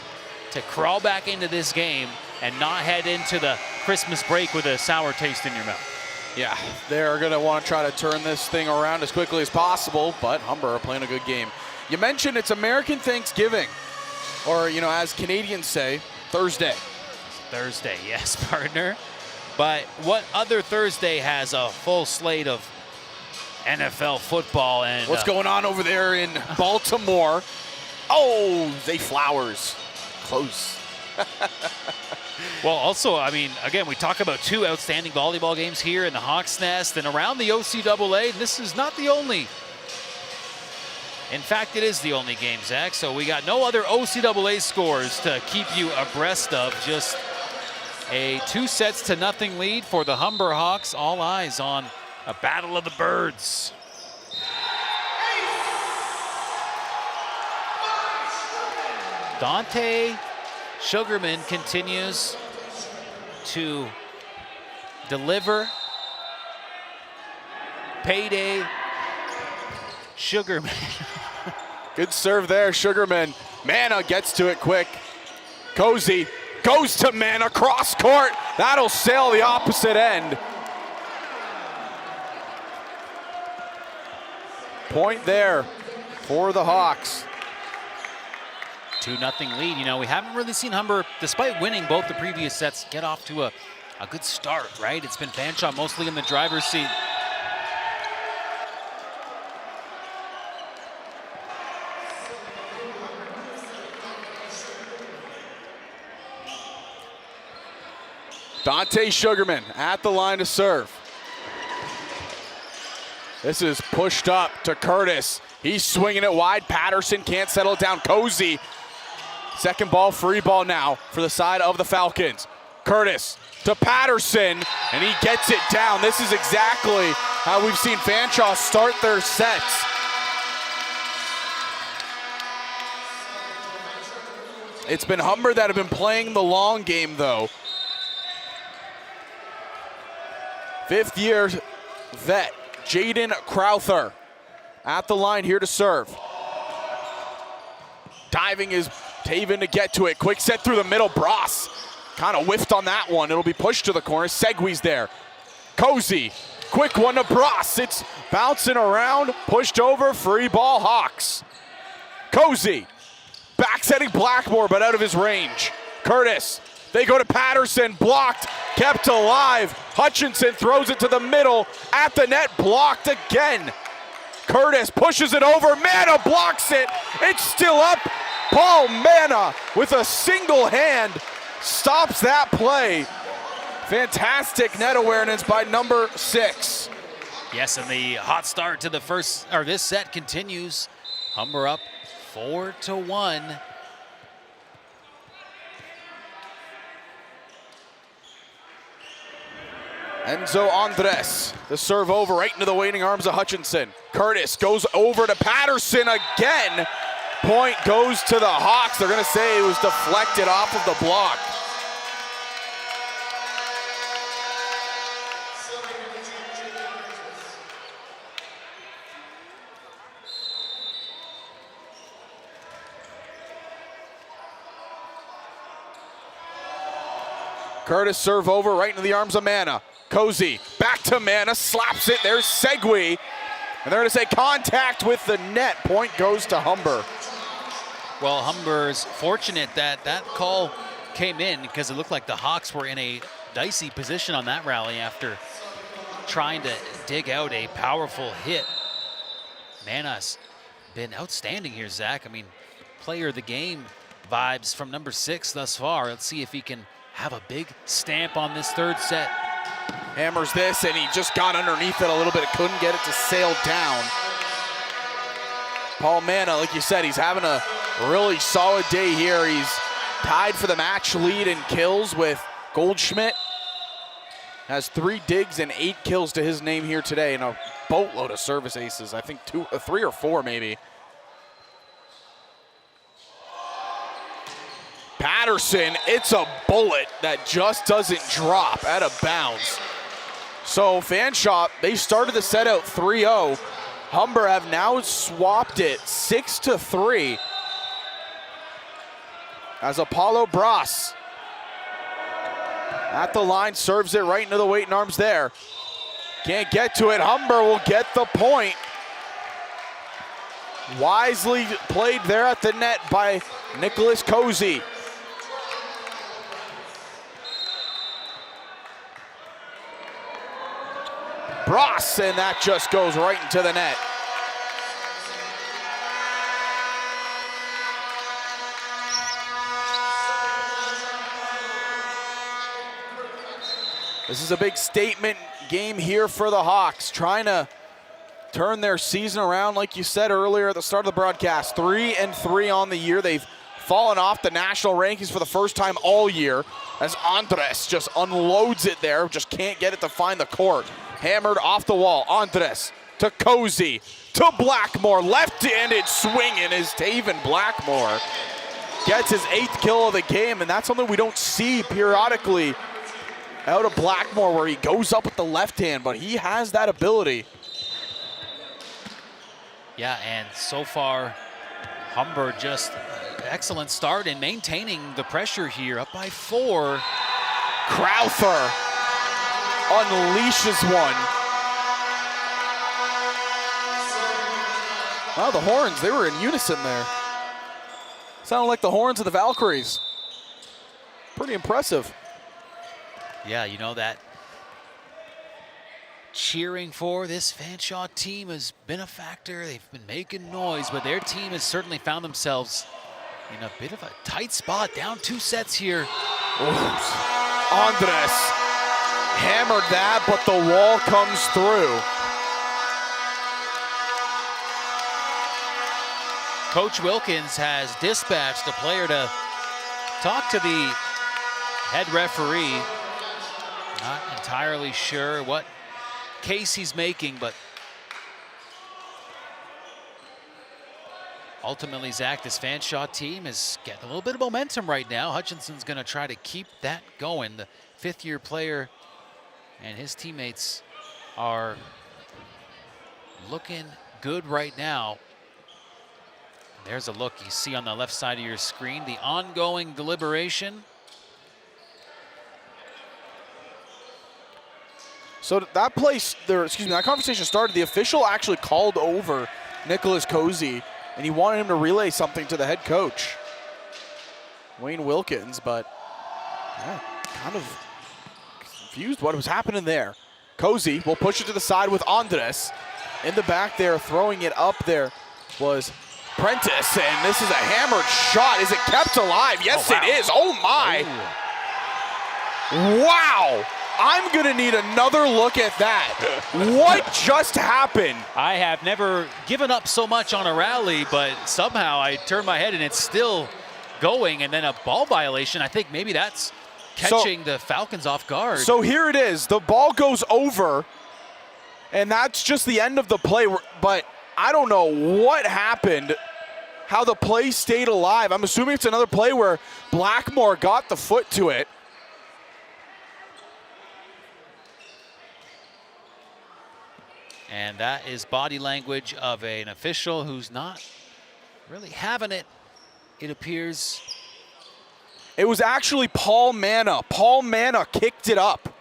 to crawl back into this game and not head into the Christmas break with a sour taste in your mouth. Yeah, they're going to want to try to turn this thing around as quickly as possible, but Humber are playing a good game. You mentioned it's American Thanksgiving, or, you know, as Canadians say, Thursday. Thursday, yes, partner. But what other Thursday has a full slate of NFL football? And what's going on over there in Baltimore? Oh, Zay Flowers. Close. Well, also, I mean, again, we talk about two outstanding volleyball games here in the Hawks Nest and around the OCAA. This is not the only. In fact, it is the only game, Zach. So we got no other OCAA scores to keep you abreast of. Just a 2-0 lead for the Humber Hawks. All eyes on a battle of the birds. Dante Sugarman continues to deliver. Payday Sugarman. Good serve there, Sugarman. Mana gets to it quick. Cozy goes to Mana, cross court. That'll sail the opposite end. Point there for the Hawks. 2-0 lead. You know, we haven't really seen Humber, despite winning both the previous sets, get off to a good start, right? It's been Fanshawe mostly in the driver's seat. Dante Sugarman at the line to serve. This is pushed up to Curtis. He's swinging it wide. Patterson can't settle down. Cozy. Second ball, free ball now for the side of the Falcons. Curtis to Patterson, and he gets it down. This is exactly how we've seen Fanshawe start their sets. It's been Humber that have been playing the long game, though. Fifth-year vet, Jaden Crowther, at the line here to serve. Diving is Taven to get to it. Quick set through the middle. Bross kind of whiffed on that one. It'll be pushed to the corner. Segui's there. Cozy, quick one to Bross. It's bouncing around, pushed over, free ball Hawks. Cozy, backsetting Blackmore, but out of his range. Curtis, they go to Patterson, blocked, kept alive. Hutchinson throws it to the middle, at the net, blocked again. Curtis pushes it over, Mana blocks it. It's still up. Paul Mana with a single hand stops that play. Fantastic net awareness by number 6. Yes, and the hot start to the this set continues. Humber up 4-1. Enzo Andres, the serve over right into the waiting arms of Hutchinson. Curtis goes over to Patterson again. Point goes to the Hawks. They're gonna say it was deflected off of the block. Curtis serve over right into the arms of Mana. Cozy back to Mana, slaps it. There's Segui. And they're going to say contact with the net. Point goes to Humber. Well, Humber's fortunate that that call came in because it looked like the Hawks were in a dicey position on that rally after trying to dig out a powerful hit. Mana's been outstanding here, Zach. I mean, player of the game vibes from number 6 thus far. Let's see if he can have a big stamp on this third set. Hammers this, and he just got underneath it a little bit. Couldn't get it to sail down. Paul Mana, like you said, he's having a really solid day here. He's tied for the match lead in kills with Goldschmidt. Has 3 digs and 8 kills to his name here today, and a boatload of service aces. I think 3 or 4 maybe. Patterson, it's a bullet that just doesn't drop out of bounds. So Fanshawe, they started the set out 3-0. Humber have now swapped it 6-3 as Apollo Bras at the line serves it right into the waiting arms there. Can't get to it. Humber will get the point. Wisely played there at the net by Nicholas Cozy. Bras, and that just goes right into the net. This is a big statement game here for the Hawks, trying to turn their season around. Like you said earlier at the start of the broadcast, 3-3 on the year. They've fallen off the national rankings for the first time all year as Andres just unloads it there, just can't get it to find the court. Hammered off the wall. Andres to Cozy to Blackmore. Left-handed swinging is Taven Blackmore. Gets his 8th kill of the game, and that's something we don't see periodically out of Blackmore, where he goes up with the left hand, but he has that ability. Yeah, and so far, Humber just excellent start in maintaining the pressure here, up by 4. Crowther unleashes one. Wow, the horns, they were in unison there. Sounded like the horns of the Valkyries. Pretty impressive. Yeah, you know that cheering for this Fanshawe team has been a factor. They've been making noise, but their team has certainly found themselves in a bit of a tight spot. Down 2 sets here. Andres hammered that, but the wall comes through. Coach Wilkins has dispatched a player to talk to the head referee. Not entirely sure what case he's making, but ultimately, Zach, this Fanshawe team is getting a little bit of momentum right now. Hutchinson's going to try to keep that going. The 5th-year player and his teammates are looking good right now. There's a look you see on the left side of your screen, the ongoing deliberation. So that that conversation started. The official actually called over Nicholas Cozy, and he wanted him to relay something to the head coach, Wayne Wilkins, but yeah, kind of confused what was happening there. Cozy will push it to the side with Andres. In the back there, throwing it up there was Prentice, and this is a hammered shot. Is it kept alive? Yes, oh, wow. It is. Oh, my. Ooh. Wow. I'm going to need another look at that. What just happened? I have never given up so much on a rally, but somehow I turned my head and it's still going, and then a ball violation. I think maybe that's catching the Falcons off guard. So here it is. The ball goes over, and that's just the end of the play. But I don't know what happened, how the play stayed alive. I'm assuming it's another play where Blackmore got the foot to it. And that is body language of an official who's not really having it, it appears. It was actually Paul Manna. Paul Manna kicked it up.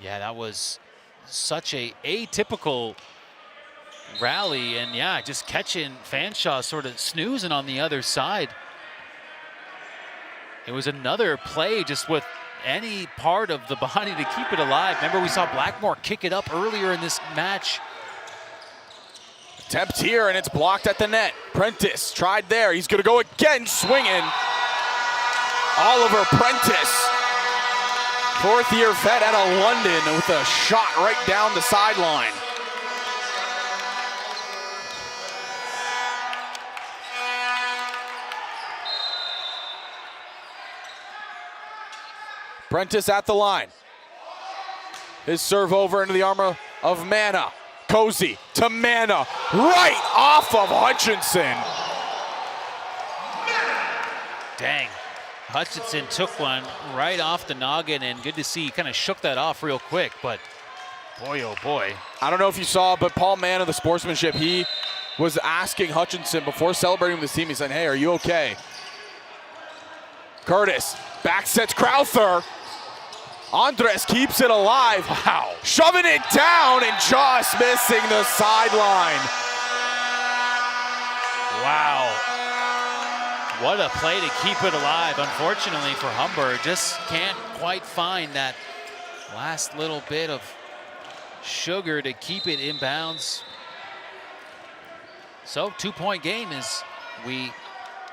Yeah, that was such a atypical rally, and yeah, just catching Fanshawe sort of snoozing on the other side. It was another play just with any part of the body to keep it alive. Remember, we saw Blackmore kick it up earlier in this match. Attempt here, and it's blocked at the net. Prentice tried there. He's going to go again, swinging. Oliver Prentice, fourth-year vet out of London, with a shot right down the sideline. Prentice at the line. His serve over into the armor of Manna. Cozy to Manna, right off of Hutchinson. Dang. Hutchinson took one right off the noggin, and good to see he kind of shook that off real quick, but boy, oh boy. I don't know if you saw, but Paul Manna, the sportsmanship, he was asking Hutchinson before celebrating with his team, he said, hey, are you okay? Curtis back sets Crowther. Andres keeps it alive. Wow. Shoving it down and just missing the sideline. Wow. What a play to keep it alive. Unfortunately for Humber, just can't quite find that last little bit of sugar to keep it in bounds. So 2-point game as we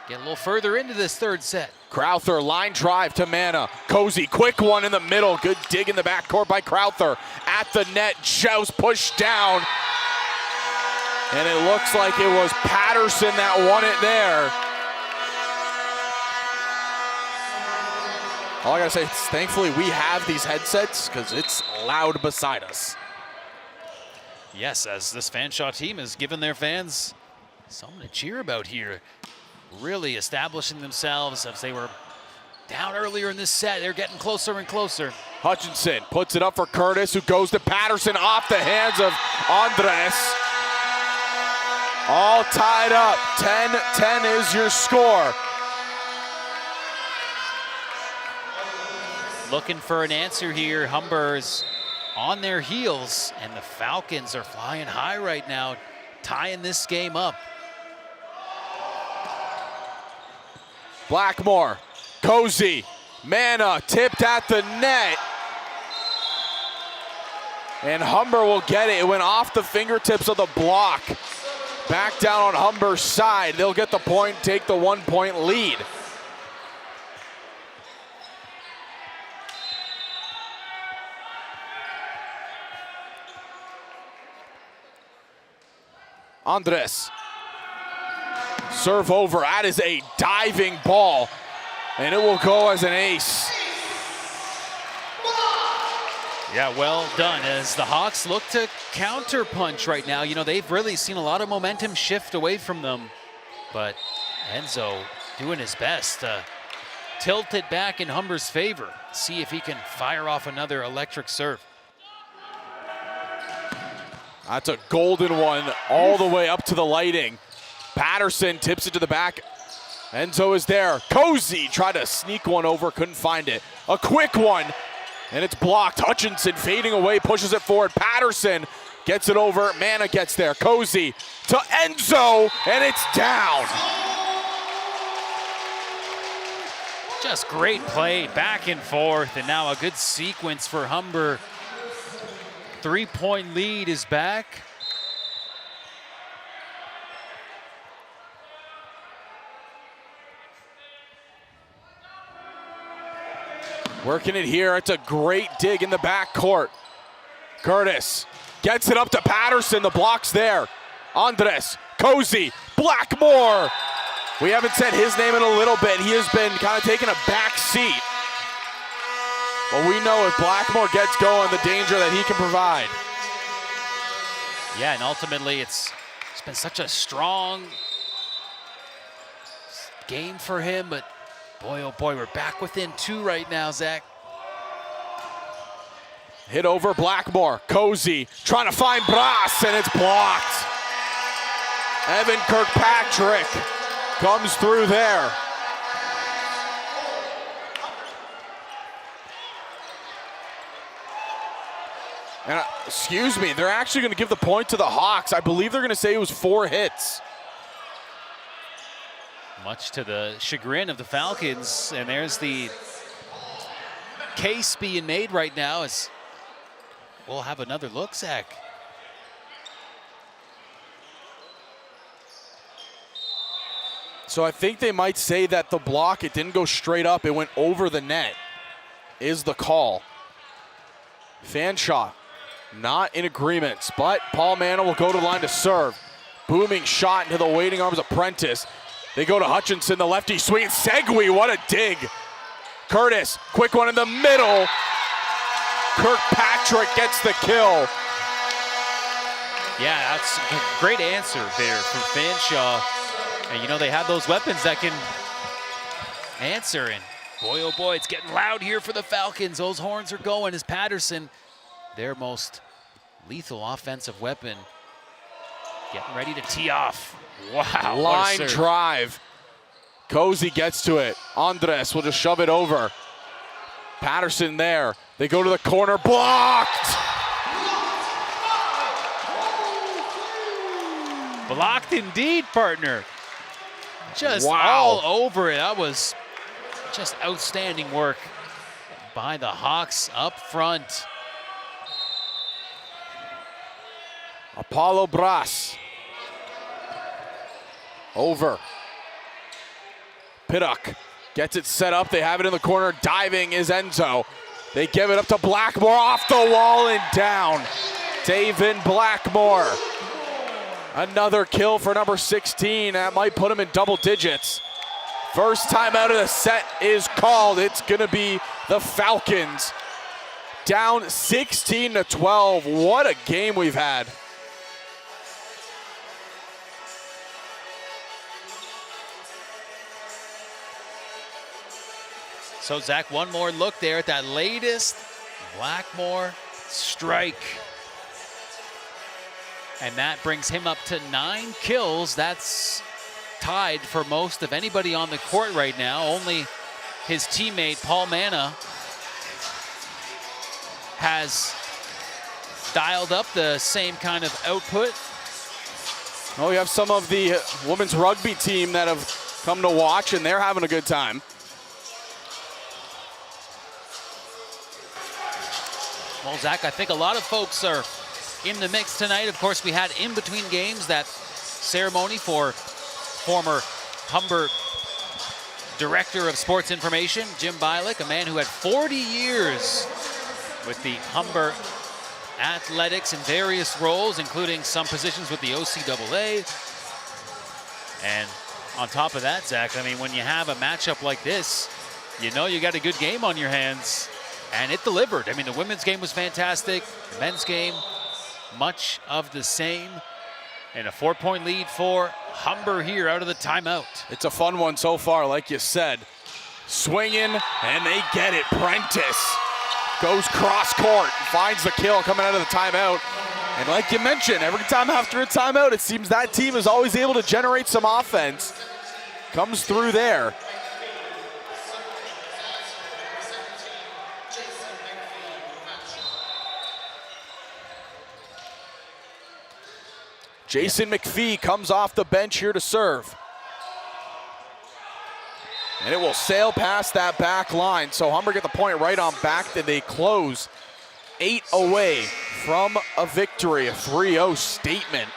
get a little further into this third set. Crowther, line drive to Manna. Cozy, quick one in the middle. Good dig in the backcourt by Crowther. At the net, Joust pushed down. And it looks like it was Patterson that won it there. All I gotta say is thankfully we have these headsets because it's loud beside us. Yes, as this Fanshawe team has given their fans something to cheer about here. Really establishing themselves as they were down earlier in this set. They're getting closer and closer. Hutchinson puts it up for Curtis, who goes to Patterson off the hands of Andres. All tied up. 10-10 is your score. Looking for an answer here. Humber's on their heels, and the Falcons are flying high right now, tying this game up. Blackmore, Cozy, Manna tipped at the net. And Humber will get it. It went off the fingertips of the block. Back down on Humber's side. They'll get the point, take the 1-point lead. Andres. Serve over. That is a diving ball, and it will go as an ace. Yeah, well done as the Hawks look to counter punch right now. You know, they've really seen a lot of momentum shift away from them, but Enzo doing his best to tilt it back in Humber's favor. See if he can fire off another electric serve. That's a golden one all the way up to the lighting. Patterson tips it to the back. Enzo is there. Cozy tried to sneak one over, couldn't find it. A quick one, and it's blocked. Hutchinson fading away, pushes it forward. Patterson gets it over. Manna gets there. Cozy to Enzo, and it's down. Just great play back and forth, and now a good sequence for Humber. 3-point lead is back. Working it here. It's a great dig in the backcourt. Curtis gets it up to Patterson. The block's there. Andres, Cozy, Blackmore. We haven't said his name in a little bit. He has been kind of taking a back seat. But we know if Blackmore gets going, the danger that he can provide. Yeah, and ultimately it's been such a strong game for him, but boy, oh boy, we're back within 2 right now, Zach. Hit over Blackmore. Cozy trying to find Brass, and it's blocked. Evan Kirkpatrick comes through there. And excuse me, they're actually going to give the point to the Hawks. I believe they're going to say it was 4 hits. Much to the chagrin of the Falcons. And there's the case being made right now as we'll have another look, Zach. So I think they might say that the block, it didn't go straight up, it went over the net, is the call. Fanshawe not in agreement, but Paul Manna will go to the line to serve. Booming shot into the waiting arms of Prentice. They go to Hutchinson, the lefty swing. Segui, what a dig. Curtis, quick one in the middle. Kirkpatrick gets the kill. Yeah, that's a great answer there from Fanshawe. And you know, they have those weapons that can answer. And boy, oh boy, it's getting loud here for the Falcons. Those horns are going as Patterson, their most lethal offensive weapon, getting ready to tee off. Wow, line drive. Cozy gets to it. Andres will just shove it over. Patterson there. They go to the corner, blocked. Blocked indeed, partner. Just wow. all over it. That was just outstanding work by the Hawks up front. Apollo Bras. Over. Piddock gets it set up. They have it in the corner. Diving is Enzo. They give it up to Blackmore, off the wall and down. David Blackmore. Another kill for number 16. That might put him in double digits. First time out of the set is called. It's gonna be the Falcons. Down 16-12. What a game we've had. So, Zach, one more look there at that latest Blackmore strike. And that brings him up to 9 kills. That's tied for most of anybody on the court right now. Only his teammate, Paul Manna, has dialed up the same kind of output. Oh, we have some of the women's rugby team that have come to watch, and they're having a good time. Well, Zach, I think a lot of folks are in the mix tonight. Of course, we had in between games that ceremony for former Humber Director of Sports Information, Jim Bialik, a man who had 40 years with the Humber Athletics in various roles, including some positions with the OCAA. And on top of that, Zach, I mean, when you have a matchup like this, you know you got a good game on your hands. And it delivered. I mean, the women's game was fantastic. The men's game, much of the same. And a 4-point lead for Humber here out of the timeout. It's a fun one so far, like you said. Swinging, and they get it. Prentice goes cross court, finds the kill coming out of the timeout. And like you mentioned, every time after a timeout, it seems that team is always able to generate some offense. Comes through there. Jason McPhee comes off the bench here to serve. And it will sail past that back line. So Humber get the point right on back, and they close 8 away from a victory, a 3-0 statement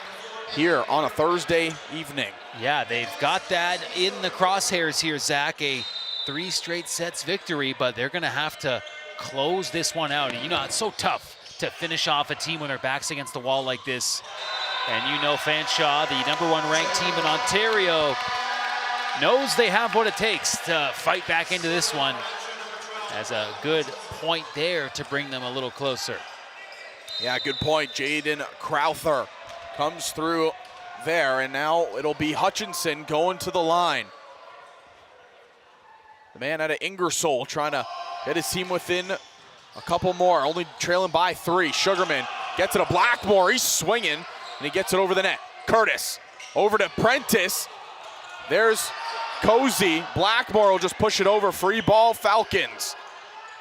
here on a Thursday evening. Yeah, they've got that in the crosshairs here, Zach, a 3 straight sets victory, but they're gonna have to close this one out. And you know, it's so tough to finish off a team when their back's against the wall like this. And you know Fanshawe, the #1 ranked team in Ontario, knows they have what it takes to fight back into this one. As a good point there to bring them a little closer. Yeah, good point. Jaden Crowther comes through there, and now it'll be Hutchinson going to the line. The man out of Ingersoll trying to get his team within a couple more, only trailing by 3. Sugarman gets it to Blackmore, he's swinging. And he gets it over the net. Curtis over to Prentice. There's Cozy. Blackmore will just push it over. Free ball, Falcons.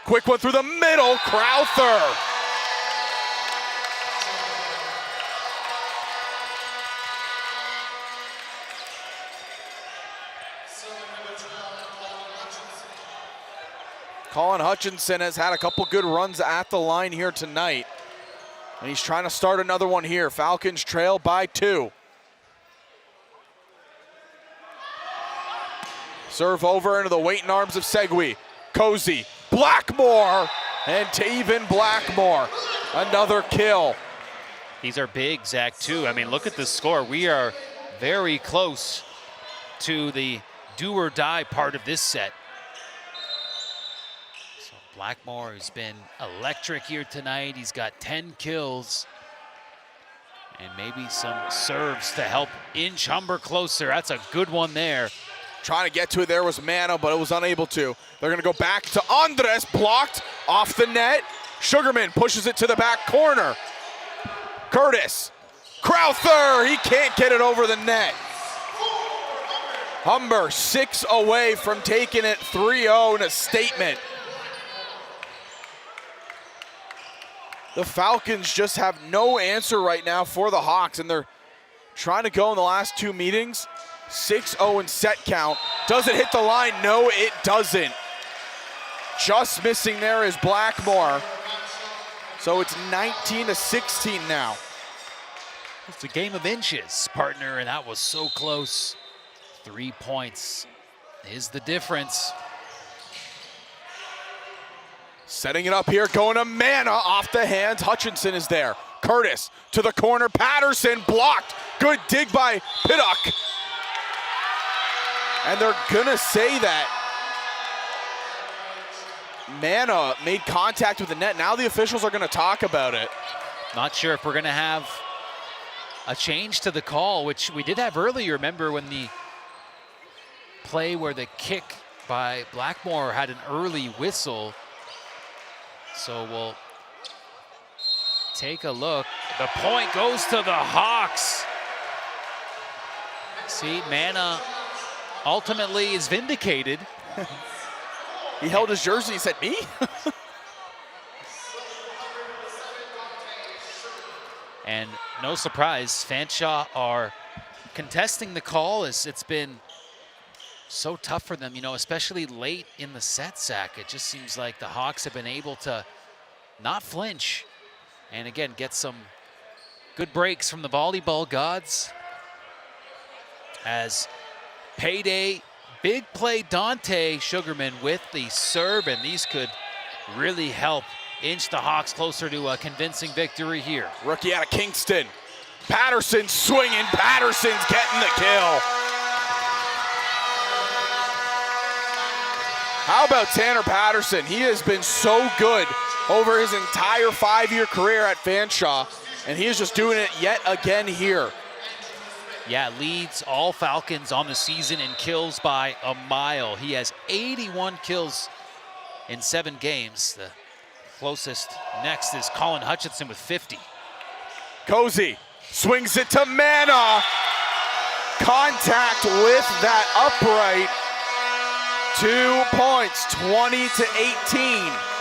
Quick one through the middle. Crowther Colin Hutchinson has had a couple good runs at the line here tonight. And he's trying to start another one here. Falcons trail by 2. Serve over into the waiting arms of Segui. Cozy, Blackmore, and Taven Blackmore. Another kill. These are big, Zach, too. I mean, look at the score. We are very close to the do or die part of this set. So Blackmore has been electric here tonight. He's got 10 kills. And maybe some serves to help inch Humber closer. That's a good one there. Trying to get to it there was Mana, but it was unable to. They're gonna go back to Andres, blocked off the net. Sugarman pushes it to the back corner. Curtis, Crowther, he can't get it over the net. Humber 6 away from taking it 3-0 in a statement. The Falcons just have no answer right now for the Hawks, and they're trying to go in the last 2 meetings. 6-0 in set count. Does it hit the line? No, it doesn't. Just missing there is Blackmore. So it's 19-16 now. It's a game of inches, partner, and that was so close. 3 points is the difference. Setting it up here, going to Mana off the hands. Hutchinson is there. Curtis to the corner. Patterson blocked. Good dig by Piddock. And they're gonna say that Mana made contact with the net. Now the officials are gonna talk about it. Not sure if we're gonna have a change to the call, which we did have earlier. Remember when the play where the kick by Blackmore had an early whistle. So we'll take a look. The point goes to the Hawks. See, Mana ultimately is vindicated. He held his jersey, he said, me? And no surprise, Fanshawe are contesting the call as it's been so tough for them, you know, especially late in the set, Zach. It just seems like the Hawks have been able to not flinch and again get some good breaks from the volleyball gods. As Payday, big play Dante Sugarman with the serve, and these could really help inch the Hawks closer to a convincing victory here. Rookie out of Kingston. Patterson swinging. Patterson's getting the kill. How about Tanner Patterson? He has been so good over his entire 5-year career at Fanshawe, and he is just doing it yet again here. Yeah, leads all Falcons on the season in kills by a mile. He has 81 kills in 7 games. The closest next is Colin Hutchinson with 50. Cozy swings it to Mana. Contact with that upright. 2 points, 20-18.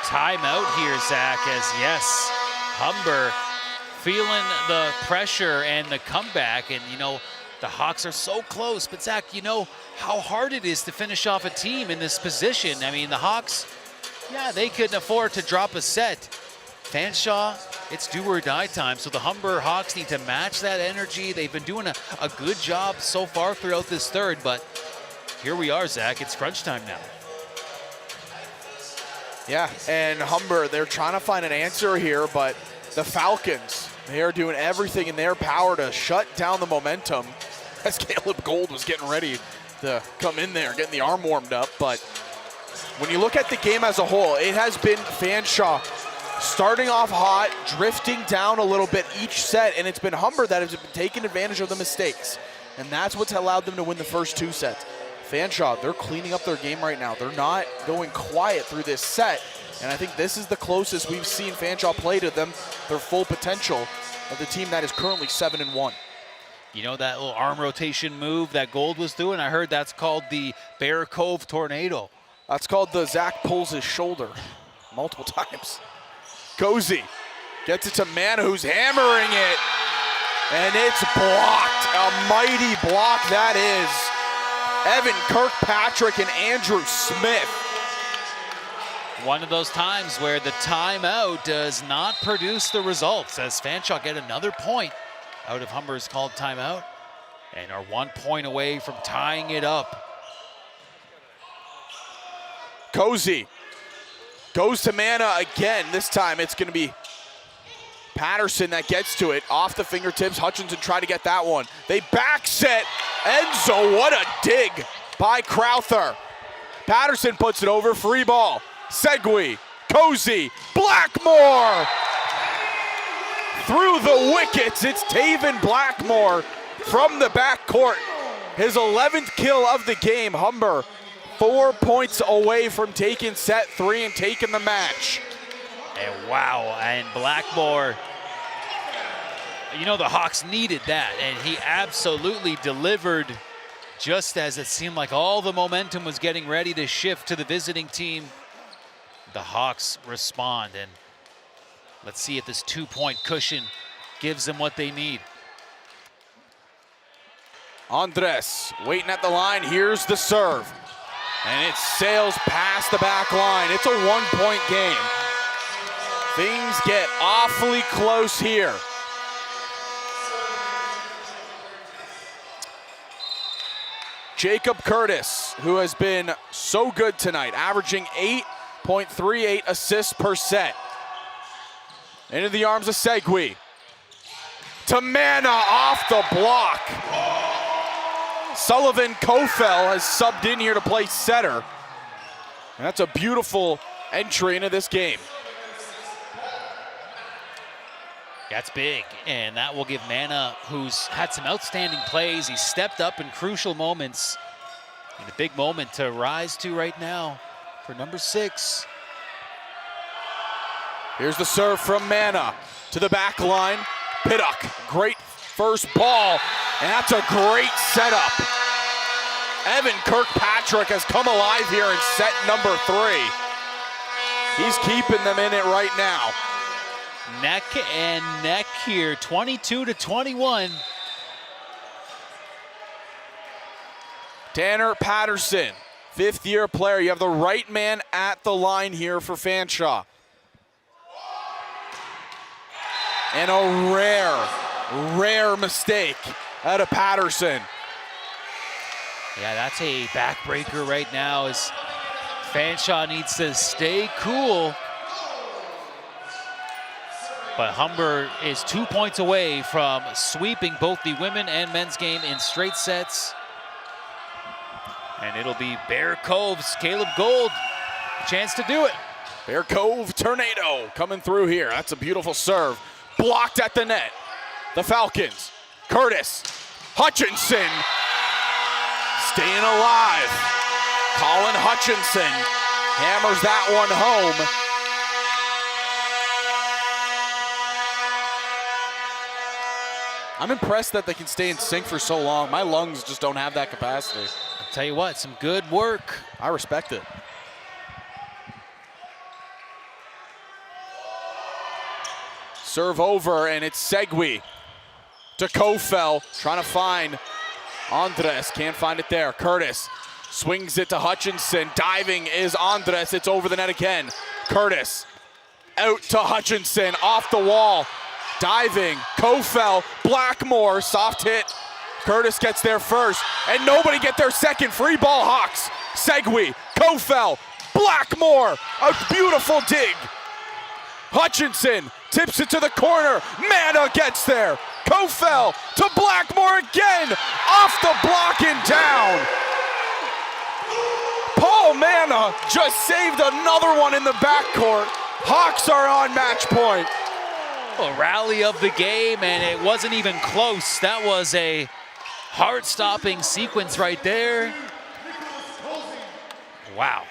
Timeout here, Zach, as yes, Humber feeling the pressure and the comeback, and you know, the Hawks are so close, but Zach, you know how hard it is to finish off a team in this position. I mean, the Hawks, yeah, they couldn't afford to drop a set. Fanshawe, it's do or die time, so the Humber Hawks need to match that energy. They've been doing a good job so far throughout this third, but here we are, Zach, it's crunch time now. Yeah, and Humber, they're trying to find an answer here, but the Falcons, they are doing everything in their power to shut down the momentum as Caleb Gold was getting ready to come in there, getting the arm warmed up. But when you look at the game as a whole, it has been Fanshawe starting off hot, drifting down a little bit each set, and it's been Humber that has been taking advantage of the mistakes. And that's what's allowed them to win the first 2 sets. Fanshawe, they're cleaning up their game right now. They're not going quiet through this set, and I think this is the closest we've seen Fanshawe play to them, their full potential of the team that is currently 7-1. You know that little arm rotation move that Gold was doing? I heard that's called the Bear Cove Tornado. That's called the Zach pulls his shoulder multiple times. Cozy Gets it to Mana, who's hammering it. And it's blocked. A mighty block that is. Evan Kirkpatrick and Andrew Smith. One of those times where the timeout does not produce the results, as Fanshawe get another point out of Humber's called timeout and are 1 point away from tying it up. Cozy goes to Mana again. This time it's going to be Patterson that gets to it. Off the fingertips, Hutchinson tried to get that one. They back set. Enzo, what a dig by Crowther. Patterson puts it over, free ball. Segui, Cozy, Blackmore. Through the wickets, it's Taven Blackmore from the backcourt. His 11th kill of the game. Humber 4 points away from taking set 3 and taking the match. And wow, and Blackmore, you know the Hawks needed that, and he absolutely delivered just as it seemed like all the momentum was getting ready to shift to the visiting team. The Hawks respond, and let's see if this 2-point cushion gives them what they need. Andres waiting at the line. Here's the serve. And it sails past the back line. It's a 1-point game. Things get awfully close here. Jacob Curtis, who has been so good tonight, averaging 8.38 assists per set. Into the arms of Segui. To Mana off the block. Sullivan Kofel has subbed in here to play setter. And that's a beautiful entry into this game. That's big, and that will give Mana, who's had some outstanding plays, he's stepped up in crucial moments, and a big moment to rise to right now for number 6. Here's the serve from Mana to the back line. Piddock, great first ball, and that's a great setup. Evan Kirkpatrick has come alive here in set number 3. He's keeping them in it right now. Neck and neck here, 22-21. Tanner Patterson, 5th-year player. You have the right man at the line here for Fanshawe. And a rare mistake out of Patterson. Yeah, that's a backbreaker right now as Fanshawe needs to stay cool. But Humber is 2 points away from sweeping both the women and men's game in straight sets. And it'll be Bear Cove's Caleb Gold, chance to do it. Bear Cove tornado coming through here. That's a beautiful serve. Blocked at the net. The Falcons. Curtis. Hutchinson. Staying alive. Colin Hutchinson hammers that one home. I'm impressed that they can stay in sync for so long. My lungs just don't have that capacity. I'll tell you what, some good work. I respect it. Serve over, and it's Segui to Kofel, trying to find Andres. Can't find it there. Curtis swings it to Hutchinson. Diving is Andres. It's over the net again. Curtis out to Hutchinson, off the wall. Diving, Kofel, Blackmore, soft hit. Curtis gets there first, and nobody get there second. Free ball, Hawks. Segui, Kofel, Blackmore, a beautiful dig. Hutchinson tips it to the corner. Mana gets there. Kofel to Blackmore again, off the block and down. Paul Mana just saved another one in the backcourt. Hawks are on match point. A rally of the game, and it wasn't even close. That was a heart-stopping sequence right there. Wow.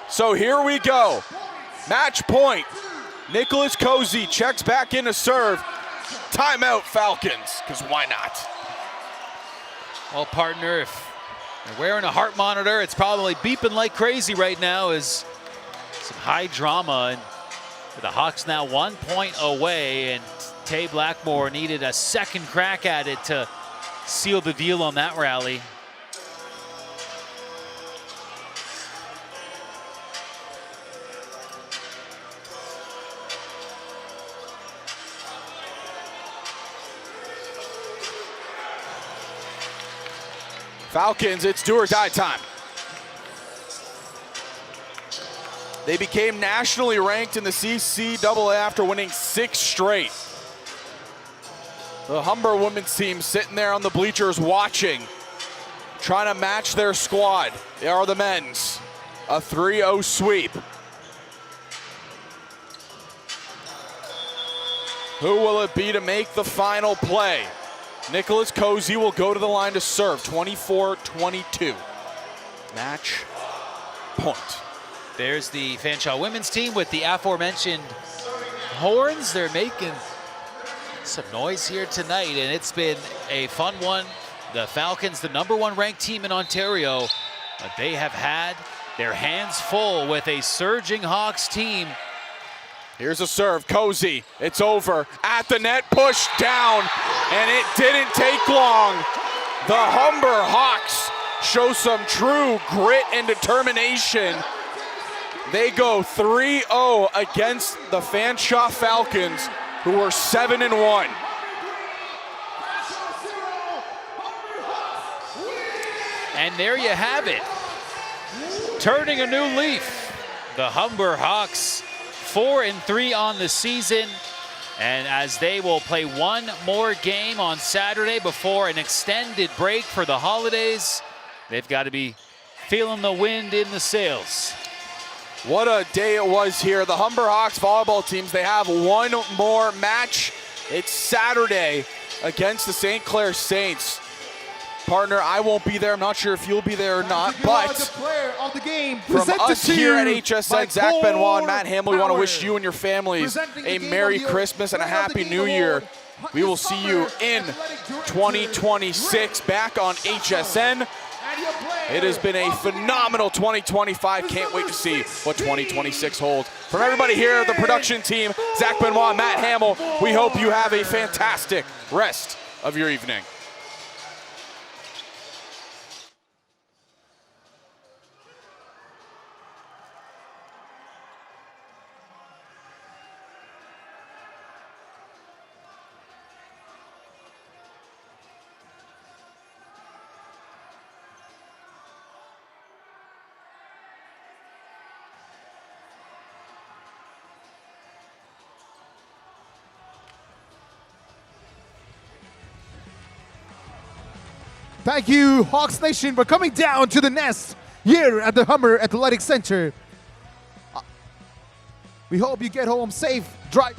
So here we go. Match point. Nicholas Cozy checks back in to serve. Timeout Falcons, because why not? Well, partner, if you're wearing a heart monitor, it's probably beeping like crazy right now as some high drama. And The Hawks now 1 point away, and Tay Blackmore needed a second crack at it to seal the deal on that rally. Falcons, it's do or die time. They became nationally ranked in the CCAA after winning 6 straight. The Humber women's team sitting there on the bleachers watching, trying to match their squad. They are the men's. A 3-0 sweep. Who will it be to make the final play? Nicholas Cozy will go to the line to serve, 24-22. Match point. There's the Fanshawe women's team with the aforementioned horns. They're making some noise here tonight, and it's been a fun one. The Falcons, the #1 ranked team in Ontario, but they have had their hands full with a surging Hawks team. Here's a serve, Cozy, it's over, at the net, pushed down, and it didn't take long. The Humber Hawks show some true grit and determination. They go 3-0 against the Fanshawe Falcons, who were 7-1. And there you have it. Turning a new leaf. The Humber Hawks 4-3 on the season. And as they will play one more game on Saturday before an extended break for the holidays, they've got to be feeling the wind in the sails. What a day it was here. The Humber Hawks volleyball teams, they have one more match. It's Saturday against the St. Clair Saints. Partner, I won't be there. I'm not sure if you'll be there or not, but from us here at HSN, Zach Benoit and Matt Hamill, we want to wish you and your families a Merry Christmas and a Happy New Year. We will see you in 2026 back on HSN. It has been a phenomenal 2025. Can't wait to see what 2026 holds. From everybody here at the production team, Zach Benoit, Matt Hamill, we hope you have a fantastic rest of your evening. Thank you, Hawks Nation, for coming down to the nest here at the Humber Athletic Center. We hope you get home safe. Drive.